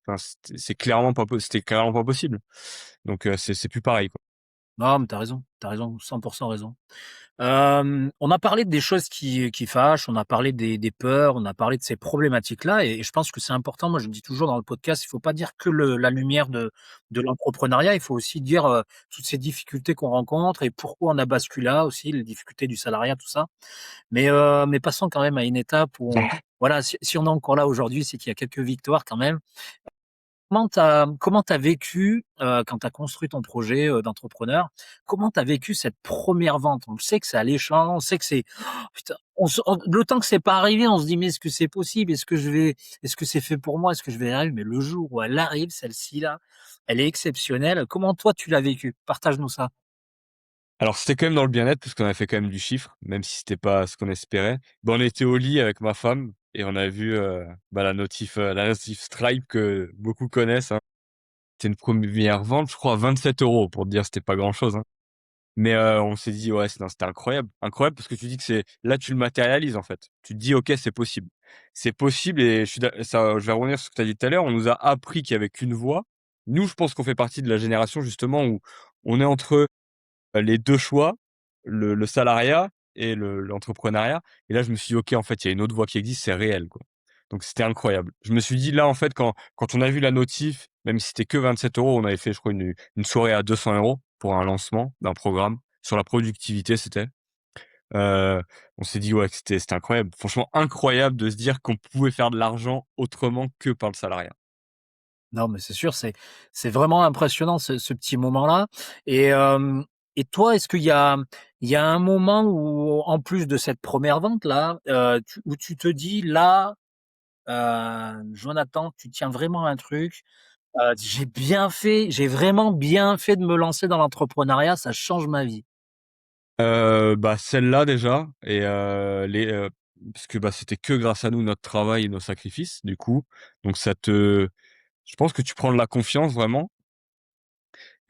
Enfin, c'était clairement pas possible. Donc, c'est plus pareil, quoi. Non, mais tu as raison, 100 raison. On a parlé des choses qui fâchent, on a parlé des peurs, on a parlé de ces problématiques-là et je pense que c'est important. Moi, je le dis toujours dans le podcast, il faut pas dire que la lumière de l'entrepreneuriat, il faut aussi dire, toutes ces difficultés qu'on rencontre et pourquoi on a basculé là aussi, les difficultés du salariat, tout ça. Mais passons quand même à une étape où voilà, si on est encore là aujourd'hui, c'est qu'il y a quelques victoires quand même. Comment tu as vécu, quand tu as construit ton projet, d'entrepreneur? Comment tu as vécu cette première vente? On sait que c'est alléchant, on sait que c'est oh, putain, on le temps que c'est pas arrivé, on se dit: «Mais est-ce que c'est possible? Est-ce que c'est fait pour moi? Est-ce que je vais y arriver?» Mais le jour où elle arrive, celle-ci là, elle est exceptionnelle. Comment toi tu l'as vécu? Partage-nous ça. Alors, c'était quand même dans le bien-être parce qu'on a fait quand même du chiffre, même si c'était pas ce qu'on espérait. On était au lit avec ma femme et on a vu, la notif Stripe que beaucoup connaissent, hein. C'était une première vente, je crois à 27 € pour te dire, c'était pas grand-chose, hein. Mais on s'est dit: «Ouais, non, c'était incroyable». Incroyable parce que tu dis que c'est là, tu le matérialises, en fait. Tu te dis: «OK, c'est possible». C'est possible et je vais revenir sur ce que tu as dit tout à l'heure, on nous a appris qu'il y avait qu'une voie. Nous, je pense qu'on fait partie de la génération justement où on est entre, les 2 choix, le salariat et l'entrepreneuriat et là, je me suis dit: «OK, en fait, il y a une autre voie qui existe, c'est réel, quoi». Donc c'était incroyable. Je me suis dit là, en fait, quand on a vu la notif, même si c'était que 27 €, on avait fait, je crois, une soirée à 200 € pour un lancement d'un programme sur la productivité, c'était. Heu, on s'est dit: «Ouais, que c'était incroyable». Franchement incroyable de se dire qu'on pouvait faire de l'argent autrement que par le salariat. Non, mais c'est sûr, c'est vraiment impressionnant ce petit moment-là et et toi, est-ce qu'il y a un moment où, en plus de cette première vente-là, où tu te dis: «Là, Jonathan, tu tiens vraiment un truc, j'ai vraiment bien fait de me lancer dans l'entrepreneuriat, ça change ma vie». Celle-là déjà et parce que, c'était que grâce à nous, notre travail et nos sacrifices, du coup. Donc je pense que tu prends de la confiance vraiment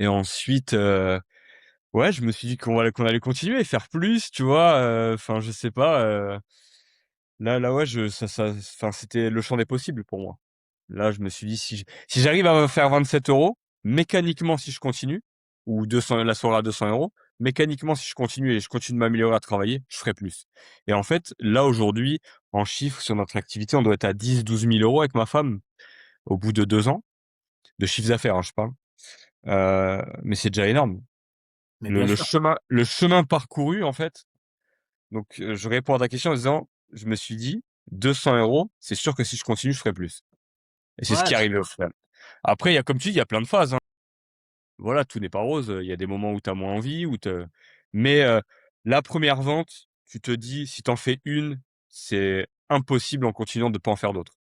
et ensuite, ouais, je me suis dit qu'on allait continuer et faire plus, tu vois? Enfin, je sais pas, là, ouais, enfin, c'était le champ des possibles pour moi. Là, je me suis dit: Si j'arrive à faire 27 €, mécaniquement, si je continue ou 200 la soirée à 200 €, mécaniquement, si je continue et je continue de m'améliorer à travailler, je ferai plus et en fait, là, aujourd'hui, en chiffres sur notre activité, on doit être à 10 000 à 12 000 € avec ma femme, au bout de 2 ans de chiffre d'affaires, hein, je parle, mais c'est déjà énorme. Mais Le bien le sûr. chemin le chemin parcouru, en fait, donc je réponds à ta question en disant, je me suis dit: «200 €, c'est sûr que si je continue, je ferai plus» et c'est ce Ouais, qui est arrivé au final. Après, il y a comme tu dis, il y a plein de phases, hein. Voilà, tout n'est pas rose, il y a des moments où tu as moins envie, mais la première vente, tu te dis: «Si tu en fais une, c'est impossible en continuant de pas en faire d'autres».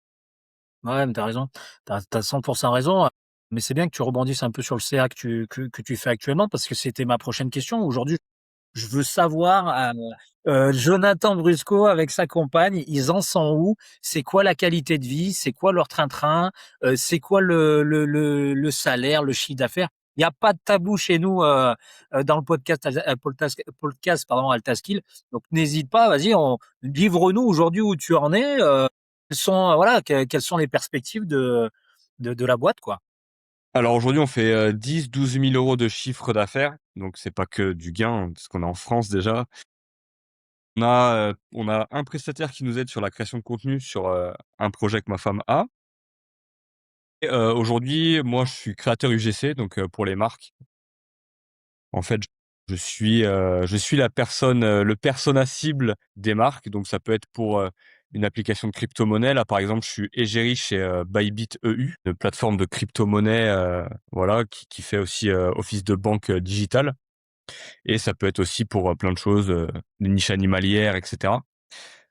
ouais, mais tu as raison. Tu as 100 raison, mais c'est bien que tu rebondisses un peu sur le CA que tu fais actuellement parce que c'était ma prochaine question. Aujourd'hui, je veux savoir, Jonathan Brusco avec sa compagne, ils en sont où? C'est quoi la qualité de vie? C'est quoi leur train-train? C'est quoi le salaire, le chiffre d'affaires? Il y a pas de tabou chez nous, dans le podcast pardon, Altaskill. Donc n'hésite pas, vas-y, on livre-nous aujourd'hui où tu en es, quelles sont, voilà, quelles sont les perspectives de la boîte, quoi? Alors aujourd'hui, on fait, 10-12 000 € de chiffre d'affaires, donc c'est pas que du gain, parce qu'on est en France déjà. On a un prestataire qui nous aide sur la création de contenu sur, un projet que ma femme a et aujourd'hui, moi, je suis créateur UGC, donc pour les marques. En fait, je suis la personne, le persona cible des marques, donc ça peut être pour, une application de crypto-monnaie. Là, par exemple, je suis égérie chez, Bybit EU, une plateforme de crypto-monnaie, voilà, qui fait aussi, office de banque, digitale et ça peut être aussi pour, plein de choses, des niches animalières et cetera.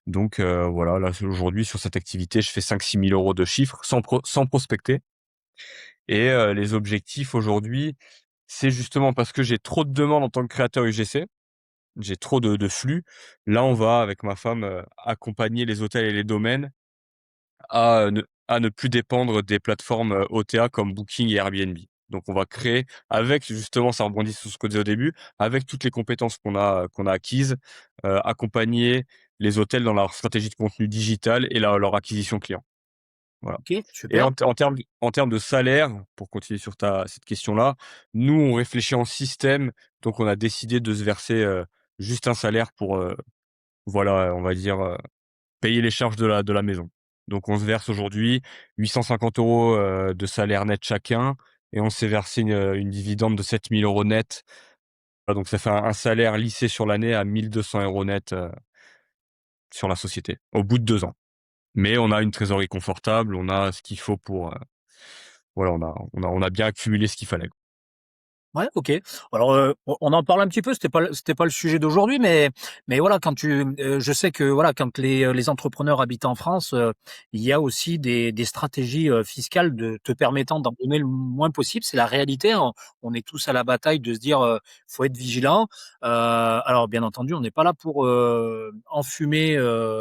Donc voilà, là, aujourd'hui, sur cette activité, je fais 5-6 000 € de chiffre sans prospecter et les objectifs aujourd'hui, c'est justement parce que j'ai trop de demandes en tant que créateur UGC, j'ai trop de flux. Là, on va, avec ma femme, accompagner les hôtels et les domaines à ne plus dépendre des plateformes, OTA comme Booking et Airbnb. Donc on va créer avec justement, ça rebondit sur ce qu'on disait au début, avec toutes les compétences qu'on a acquises, accompagner les hôtels dans leur stratégie de contenu digital et leur acquisition client. Voilà. OK, Et super. en termes de salaire, pour continuer sur cette question-là, nous, on réfléchit en système, donc on a décidé de se verser, juste un salaire pour, voilà, on va dire, payer les charges de la maison. Donc on se verse aujourd'hui 850 € de salaire net chacun et on s'est versé une dividende de 7 000 € net. Voilà, donc ça fait un salaire lissé sur l'année à 1 200 € net, sur la société, au bout de 2 ans. Mais on a une trésorerie confortable, on a ce qu'il faut pour, voilà, on a bien accumulé ce qu'il fallait. Ouais, OK. Alors, on en parle un petit peu, c'était pas le sujet d'aujourd'hui, mais voilà, je sais que, voilà, quand les entrepreneurs habitent en France, il y a aussi des stratégies, fiscales de te permettant d'en donner le moins possible. C'est la réalité, hein. On est tous à la bataille de se dire, «Faut être vigilant». Alors bien entendu, on n'est pas là pour, enfumer,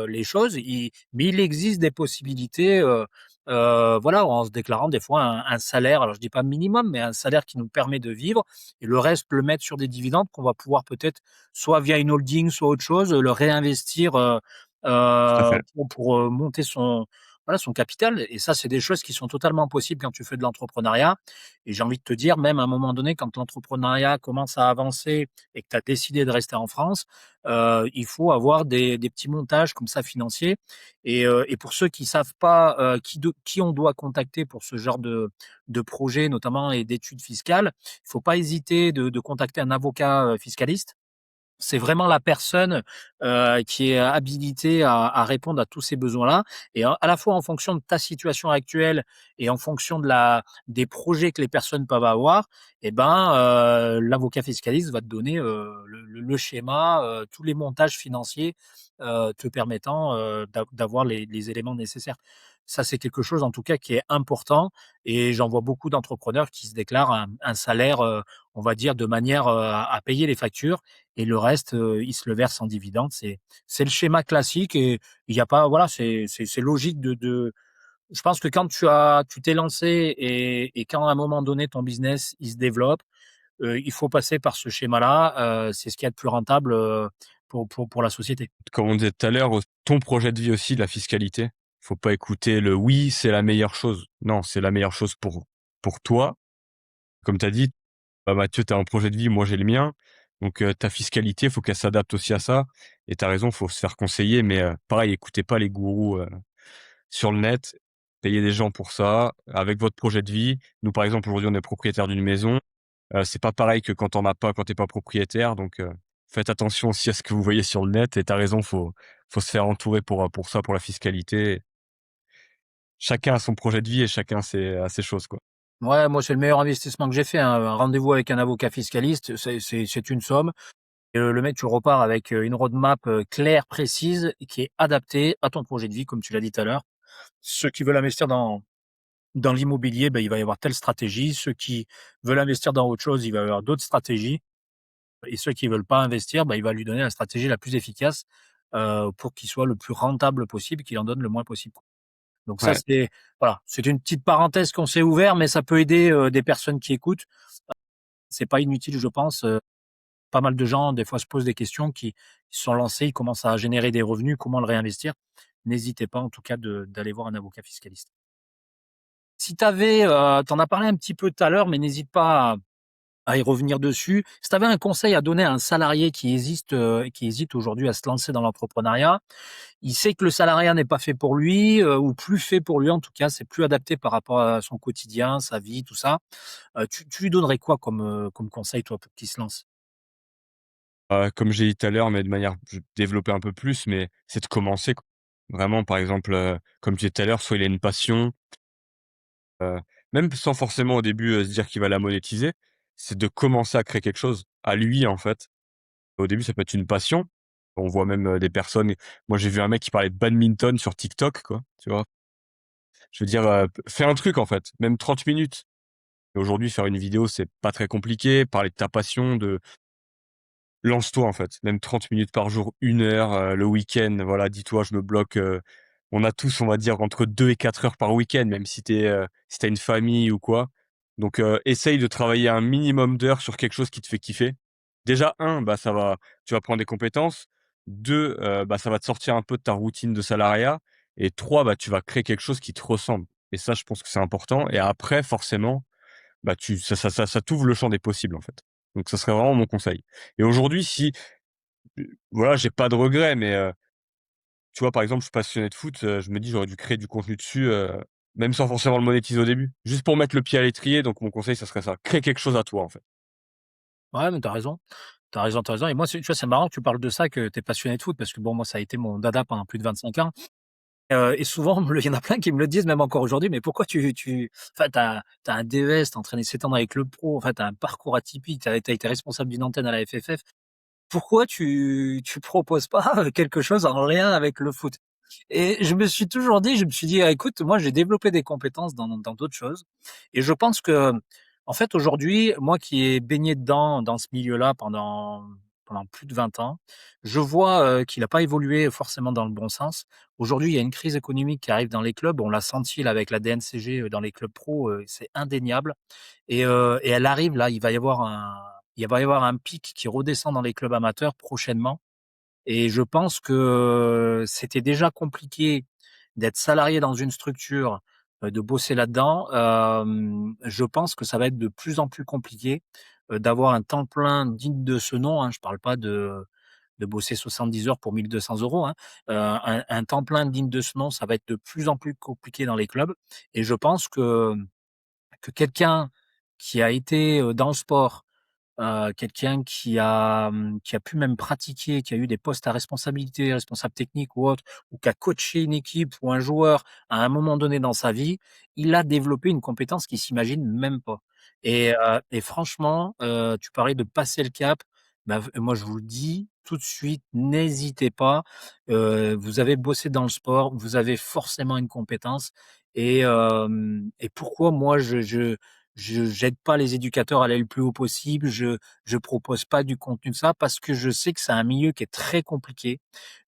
les choses, mais il existe des possibilités, voilà, en se déclarant des fois un salaire, alors je dis pas minimum, mais un salaire qui nous permet de vivre et le reste, le mettre sur des dividendes qu'on va pouvoir peut-être, soit via une holding, soit autre chose, le réinvestir, Tout à fait. monter son capital et ça, c'est des choses qui sont totalement possibles quand tu fais de l'entrepreneuriat et j'ai envie de te dire, même à un moment donné, quand l'entrepreneuriat commence à avancer et que tu as décidé de rester en France, il faut avoir des petits montages comme ça financiers et pour ceux qui savent pas, qui on doit contacter pour ce genre de projet notamment et d'études fiscales, il faut pas hésiter de contacter un avocat, fiscaliste. C'est vraiment la personne, qui est habilitée à répondre à tous ces besoins-là et à la fois en fonction de ta situation actuelle et en fonction des projets que les personnes peuvent avoir et ben, l'avocat fiscaliste va te donner, le schéma, tous les montages financiers, te permettant, d'avoir les éléments nécessaires. Ça, c'est quelque chose en tout cas qui est important et j'en vois beaucoup d'entrepreneurs qui se déclarent un salaire, on va dire de manière, à payer les factures et le reste, ils se le versent en dividendes. C'est le schéma classique et il y a pas voilà, c'est logique de je pense que quand tu t'es lancé et quand à un moment donné ton business, il se développe, il faut passer par ce schéma-là, c'est ce qu'il y a de plus rentable, pour la société. Comme on disait tout à l'heure, ton projet de vie aussi, la fiscalité, faut pas écouter le «oui, c'est la meilleure chose». Non, c'est la meilleure chose pour toi. Comme tu as dit, bah, Mathieu, tu as un projet de vie, moi j'ai le mien. Donc ta fiscalité, faut qu'elle s'adapte aussi à ça et tu as raison, faut se faire conseiller mais pareil, écoutez pas les gourous, sur le net. Payez des gens pour ça, avec votre projet de vie. Nous, par exemple, aujourd'hui, on est propriétaire d'une maison. C'est pas pareil que quand on as pas quand tu pas propriétaire donc faites attention aussi à ce que vous voyez sur le net et tu as raison, faut se faire entourer pour ça, pour la fiscalité. Chacun a son projet de vie et chacun a ses choses, quoi. Ouais, moi, c'est le meilleur investissement que j'ai fait, hein. Un rendez-vous avec un avocat fiscaliste, c'est une somme et le mec, tu repars avec, une roadmap, claire, précise et qui est adaptée à ton projet de vie, comme tu l'as dit tout à l'heure. Ceux qui veulent investir dans l'immobilier, ben, il va y avoir telle stratégie. Ceux qui veulent investir dans autre chose, il va y avoir d'autres stratégies et ceux qui veulent pas investir, ben, il va lui donner la stratégie la plus efficace, pour qu'il soit le plus rentable possible, qu'il en donne le moins possible. Donc ça, Ouais. c'est voilà, c'est une petite parenthèse qu'on s'est ouvert, mais ça peut aider, des personnes qui écoutent. c'est pas inutile, je pense, pas mal de gens, des fois, se posent des questions, qui se sont lancés, ils commencent à générer des revenus, comment le réinvestir? N'hésitez pas, en tout cas, d'aller voir un avocat fiscaliste. Si tu avais, tu en as parlé un petit peu tout à l'heure, mais n'hésite pas à y revenir dessus. Si tu avais un conseil à donner à un salarié qui hésite aujourd'hui à se lancer dans l'entrepreneuriat, il sait que le salariat n'est pas fait pour lui, ou plus fait pour lui en tout cas, c'est plus adapté par rapport à son quotidien, sa vie, tout ça. Tu lui donnerais quoi comme conseil toi pour qu'il se lance? Comme j'ai dit tout à l'heure, mais de manière je vais développer un peu plus, mais c'est de commencer, quoi. Vraiment, par exemple, comme je disais tout à l'heure, soit il a une passion, heu, même sans forcément au début, se dire qu'il va la monétiser, c'est de commencer à créer quelque chose à lui, en fait. Au début, ça peut être une passion. On voit même, des personnes moi, j'ai vu un mec qui parlait de badminton sur TikTok, quoi, tu vois? Je veux dire, fais un truc, en fait, même 30 minutes. Et aujourd'hui, faire une vidéo, c'est pas très compliqué. Parler de ta passion, de lance-toi, en fait, même 30 minutes par jour, 1 heure, le week-end, voilà, dis-toi: «Je me bloque», on a tous, on va dire, entre 2 et 4 heures par week-end, même si si tu une famille ou quoi. Donc essaye de travailler un minimum d'heures sur quelque chose qui te fait kiffer. Déjà bah, tu vas prendre des compétences. 2 bah, ça va te sortir un peu de ta routine de salariat et 3 bah, tu vas créer quelque chose qui te ressemble et ça, je pense que c'est important et après forcément, bah, tu ça t'ouvre le champ des possibles, en fait. Donc ça serait vraiment mon conseil et aujourd'hui, si, voilà, j'ai pas de regrets, mais tu vois, par exemple, je suis passionné de foot, je me dis: «J'aurais dû créer du contenu dessus», même sans forcément le monétiser au début. Juste pour mettre le pied à l'étrier, donc mon conseil, ça serait ça. Crée quelque chose à toi, en fait. Ouais, mais tu as raison. Tu as raison, tu as raison et moi, c'est tu vois, c'est marrant que tu parles de ça, que tu es passionné de foot parce que bon, moi, ça a été mon dada pendant plus de 25 ans, et souvent, il y en a plein qui me le disent, même encore aujourd'hui: «Mais pourquoi enfin, tu as un DES, tu as entraîné 7 ans avec le pro, enfin, tu as un parcours atypique, tu as été responsable d'une antenne à la FFF. Pourquoi tu proposes pas, quelque chose en lien avec le foot?» Et je me suis dit: «Ah, écoute, moi, j'ai développé des compétences dans d'autres choses» et je pense que, en fait, aujourd'hui, moi qui ai baigné dedans, dans ce milieu-là pendant plus de 20 ans, je vois, qu'il a pas évolué forcément dans le bon sens. Aujourd'hui, il y a une crise économique qui arrive dans les clubs. On l'a senti là avec la DNCG, dans les clubs pro, c'est indéniable et elle arrive là. Il va y avoir un pic qui redescend dans les clubs amateurs prochainement et je pense que c'était déjà compliqué d'être salarié dans une structure, de bosser là-dedans. Je pense que ça va être de plus en plus compliqué, d'avoir un temps plein digne de ce nom, hein. Je parle pas de bosser 70 heures pour 1 200 €, hein. Un temps plein digne de ce nom, ça va être de plus en plus compliqué dans les clubs et je pense que quelqu'un qui a été, dans le sport, quelqu'un qui a pu même pratiquer, qui a eu des postes à responsabilité, responsable technique ou autre, ou qui a coaché une équipe ou un joueur à un moment donné dans sa vie, il a développé une compétence qu'il s'imagine même pas et franchement, tu parlais de passer le cap, bah, moi je vous le dis tout de suite, n'hésitez pas, vous avez bossé dans le sport, vous avez forcément une compétence et pourquoi moi je j'aide pas les éducateurs à aller le plus haut possible, je propose pas du contenu de ça parce que je sais que c'est un milieu qui est très compliqué.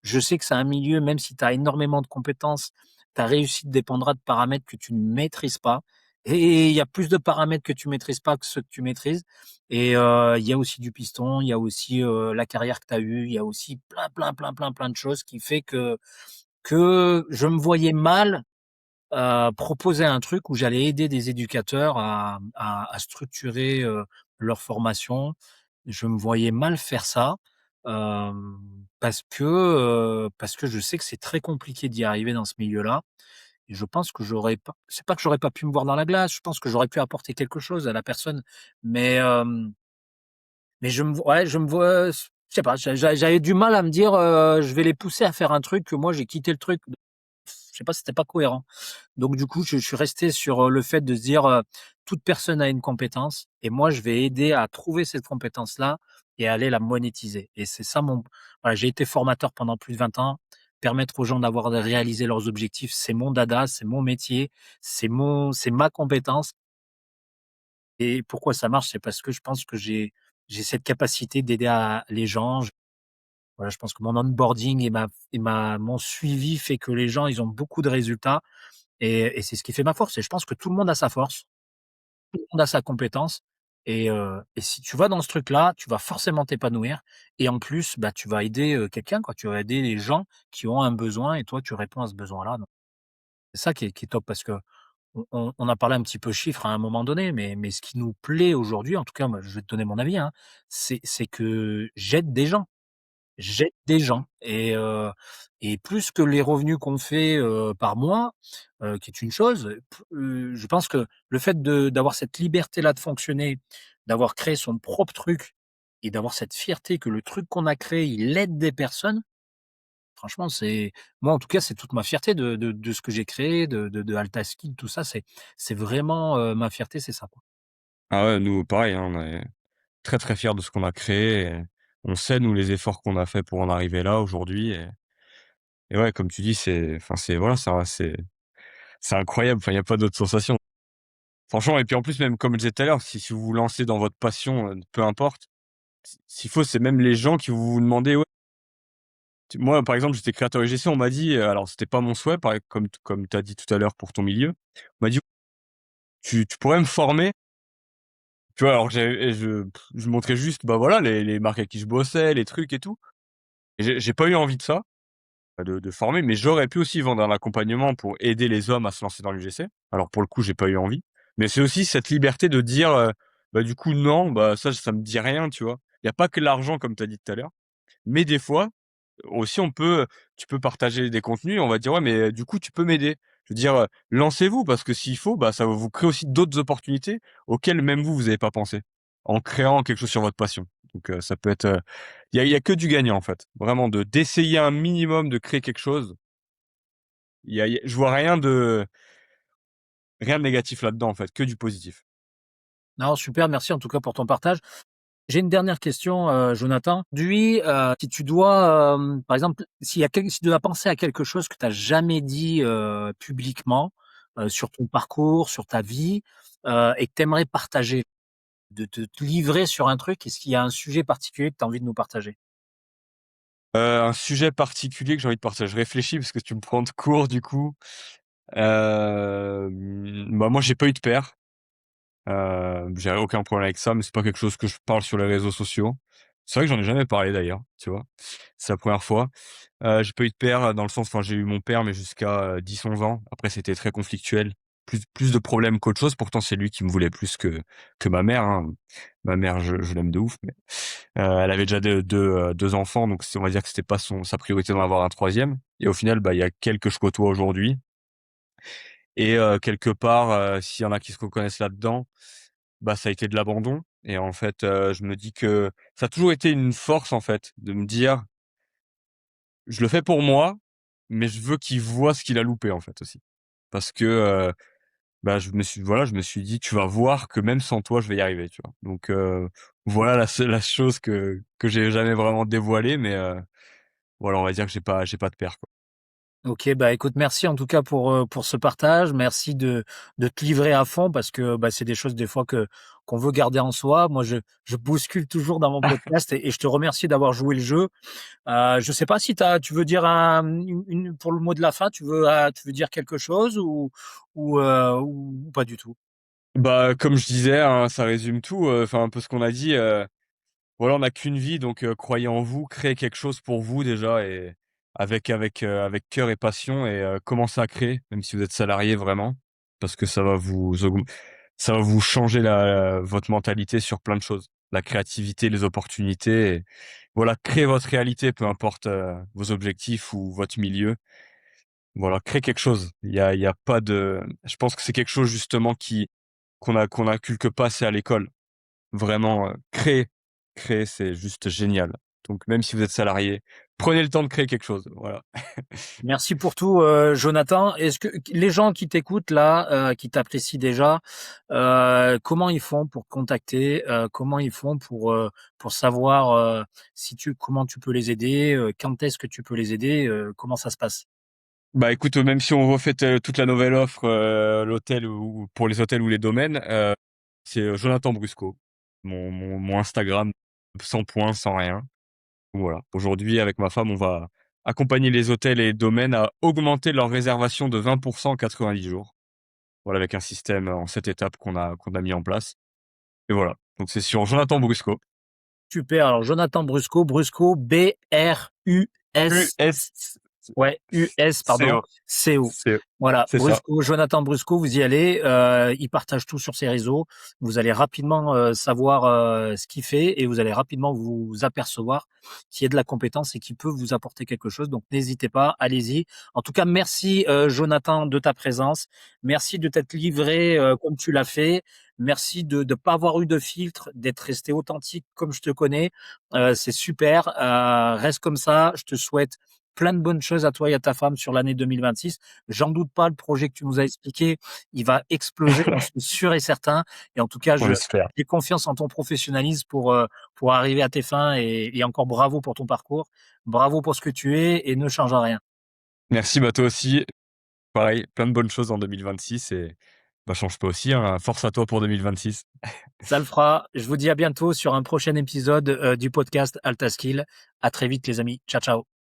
Je sais que c'est un milieu, même si tu as énormément de compétences, ta réussite dépendra de paramètres que tu ne maîtrises pas et il y a plus de paramètres que tu maîtrises pas que ceux que tu maîtrises il y a aussi du piston, il y a aussi, la carrière que tu as eue, il y a aussi plein, plein, plein, plein, plein de choses qui fait que je me voyais mal proposer un truc où j'allais aider des éducateurs à structurer, leur formation. Je me voyais mal faire ça, parce que je sais que c'est très compliqué d'y arriver dans ce milieu-là et je pense que j'aurais pas c'est pas que j'aurais pas pu me voir dans la glace, je pense que j'aurais pu apporter quelque chose à la personne, mais je me vois je sais pas, j'avais du mal à me dire, je vais les pousser à faire un truc que moi j'ai quitté le truc. Je sais pas, c'était pas cohérent. Donc du coup, je suis resté sur, le fait de se dire, toute personne a une compétence et moi je vais aider à trouver cette compétence-là et à aller la monétiser et c'est ça mon voilà, j'ai été formateur pendant plus de 20 ans. Permettre aux gens d'avoir réalisé leurs objectifs, c'est mon dada, c'est mon métier, c'est ma compétence et pourquoi ça marche? C'est parce que je pense que j'ai cette capacité d'aider à les gens. Voilà, je pense que mon onboarding et mon suivi fait que les gens, ils ont beaucoup de résultats et c'est ce qui fait ma force et je pense que tout le monde a sa force, tout le monde a sa compétence Et si tu vas dans ce truc-là, tu vas forcément t'épanouir et en plus, bah, tu vas aider, quelqu'un, quoi. Tu vas aider les gens qui ont un besoin et toi, tu réponds à ce besoin-là, donc c'est ça qui est top parce qu'on on a parlé un petit peu chiffres à un moment donné, mais ce qui nous plaît aujourd'hui, en tout cas, moi, je vais te donner mon avis, hein, c'est que j'aide des gens. J'aide des gens et plus que les revenus qu'on fait, par mois, qui est une chose, je pense que le fait d'avoir cette liberté-là de fonctionner, d'avoir créé son propre truc et d'avoir cette fierté que le truc qu'on a créé, il aide des personnes, franchement, c'est moi, en tout cas, c'est toute ma fierté de ce que j'ai créé, de Altaski, tout ça, c'est vraiment, ma fierté, c'est ça, quoi. Ah ouais, nous pareil, hein, on est très, très fiers de ce qu'on a créé et on sait nous les efforts qu'on a fait pour en arriver là aujourd'hui et ouais, comme tu dis, c'est voilà, ça c'est incroyable, enfin, il y a pas d'autre sensation. Franchement et puis en plus même comme je disais tout à l'heure, si vous vous lancez dans votre passion, peu importe, s'il faut, c'est même les gens qui vous demandez ouais tu moi, par exemple, j'étais créateur UGC, on m'a dit, alors c'était pas mon souhait, pareil comme tu as dit tout à l'heure pour ton milieu, on m'a dit: «Tu pourrais me former?» Tu vois? Alors que j'avais et je montrais juste, bah, voilà, les marques avec qui je bossais, les trucs et tout et j'ai pas eu envie de ça, de former, mais j'aurais pu aussi vendre un accompagnement pour aider les hommes à se lancer dans l'UGC. Alors pour le coup, j'ai pas eu envie, mais c'est aussi cette liberté de dire, bah, du coup, non, bah, ça me dit rien, tu vois? Il y a pas que l'argent comme tu as dit tout à l'heure, mais des fois, aussi tu peux partager des contenus, on va dire: «Ouais, mais du coup, tu peux m'aider». Je veux dire, lancez-vous parce que s'il faut, bah, ça va vous créer aussi d'autres opportunités auxquelles même vous avez pas pensé, en créant quelque chose sur votre passion. Donc ça peut être, il y a que du gagnant, en fait. Vraiment d'essayer un minimum de créer quelque chose. Il y a je vois rien de négatif là-dedans, en fait, que du positif. Non, super, merci en tout cas pour ton partage. J'ai une dernière question, Jonathan. Aujourd'hui, si tu dois, par exemple, si tu dois penser à quelque chose que tu as jamais dit, publiquement, sur ton parcours, sur ta vie, et que tu aimerais partager, de te livrer sur un truc, est-ce qu'il y a un sujet particulier que tu as envie de nous partager? Un sujet particulier que j'ai envie de partager. Je réfléchis parce que tu me prends de court, du coup. Bah, moi, j'ai pas eu de père. J'ai aucun problème avec ça, mais c'est pas quelque chose que je parle sur les réseaux sociaux. C'est vrai que j'en ai jamais parlé d'ailleurs, tu vois? C'est la première fois. J'ai pas eu de père, dans le sens enfin, j'ai eu mon père, mais jusqu'à, 10-11 ans. Après, c'était très conflictuel. Plus de problèmes qu'autre chose. Pourtant, c'est lui qui me voulait plus que ma mère, hein. Ma mère, je l'aime de ouf, mais, elle avait déjà 2 enfants, donc on va dire que c'était pas sa priorité d'en avoir un troisième. Et au final, bah, il y a qu'elle que je côtoie aujourd'hui et quelque part, s'il y en a qui se reconnaissent là-dedans, bah, ça a été de l'abandon et en fait, je me dis que ça a toujours été une force, en fait, de me dire: «Je le fais pour moi, mais je veux qu'il voit ce qu'il a loupé, en fait, aussi». Parce que, bah, je me suis dit: «Tu vas voir que même sans toi, je vais y arriver», tu vois? Donc voilà la chose que j'ai jamais vraiment dévoilée, mais voilà, on va dire que j'ai pas de père, quoi. OK, bah, écoute, merci en tout cas pour ce partage. Merci de te livrer à fond parce que, bah, c'est des choses des fois qu'on veut garder en soi. Moi, je bouscule toujours dans mon podcast et je te remercie d'avoir joué le jeu. Je sais pas si tu veux dire une pour le mot de la fin, tu veux dire quelque chose ou pas du tout? Bah, comme je disais, hein, ça résume tout, enfin, un peu ce qu'on a dit, voilà, on n'a qu'une vie, donc croyez en vous, créez quelque chose pour vous déjà et avec cœur et passion et commencez à créer, même si vous êtes salarié vraiment, parce que ça va vous changer votre mentalité sur plein de choses. La créativité, les opportunités et voilà, créez votre réalité, peu importe, vos objectifs ou votre milieu. Voilà, créez quelque chose. Il y a pas de je pense que c'est quelque chose justement qu'on inculque pas assez à l'école. Vraiment, créer, c'est juste génial. Donc même si vous êtes salarié, prenez le temps de créer quelque chose, voilà. Merci pour tout, Jonathan. Est-ce que les gens qui t'écoutent là, qui t'apprécient déjà, comment ils font pour te contacter? Comment ils font pour savoir, si tu comment tu peux les aider? Quand est-ce que tu peux les aider? Comment ça se passe? Bah, écoute, même si on refait, toute la nouvelle offre, l'hôtel ou pour les hôtels ou les domaines, c'est, Jonathan Brusco, mon Instagram, sans point, sans rien. Voilà. Aujourd'hui, avec ma femme, on va accompagner les hôtels et domaines à augmenter leur réservation de 20 en 90 jours. Voilà, avec un système en 7 étapes qu'on a mis en place et voilà. Donc c'est sur Jonathan Brusco. Super. Alors, Jonathan Brusco, Brusco, B-R-U-S. US Ouais, U-S, pardon, CO. C-O. CO. Voilà, C'est ça. Brusco, Jonathan Brusco, vous y allez. Il partage tout sur ses réseaux. Vous allez rapidement savoir ce qu'il fait et vous allez rapidement vous apercevoir qu'il y a de la compétence et qu'il peut vous apporter quelque chose. Donc, n'hésitez pas, allez-y. En tout cas, merci Jonathan de ta présence. Merci de t'être livré comme tu l'as fait. Merci de ne pas avoir eu de filtre, d'être resté authentique comme je te connais. C'est super. Reste comme ça. Je te souhaite plein de bonnes choses à toi et à ta femme sur l'année 2026. J'en doute pas, le projet que tu nous as expliqué, il va exploser, j'en suis sûr et certain. Et en tout cas, On espère. j'ai confiance en ton professionnalisme pour arriver à tes fins et encore bravo pour ton parcours. Bravo pour ce que tu es et ne change rien. Merci, bah, toi aussi. Pareil, plein de bonnes choses en 2026 et bah, change pas aussi, hein. Force à toi pour 2026. Ça le fera. Je vous dis à bientôt sur un prochain épisode du podcast Altaskill. À très vite, les amis. Ciao, ciao.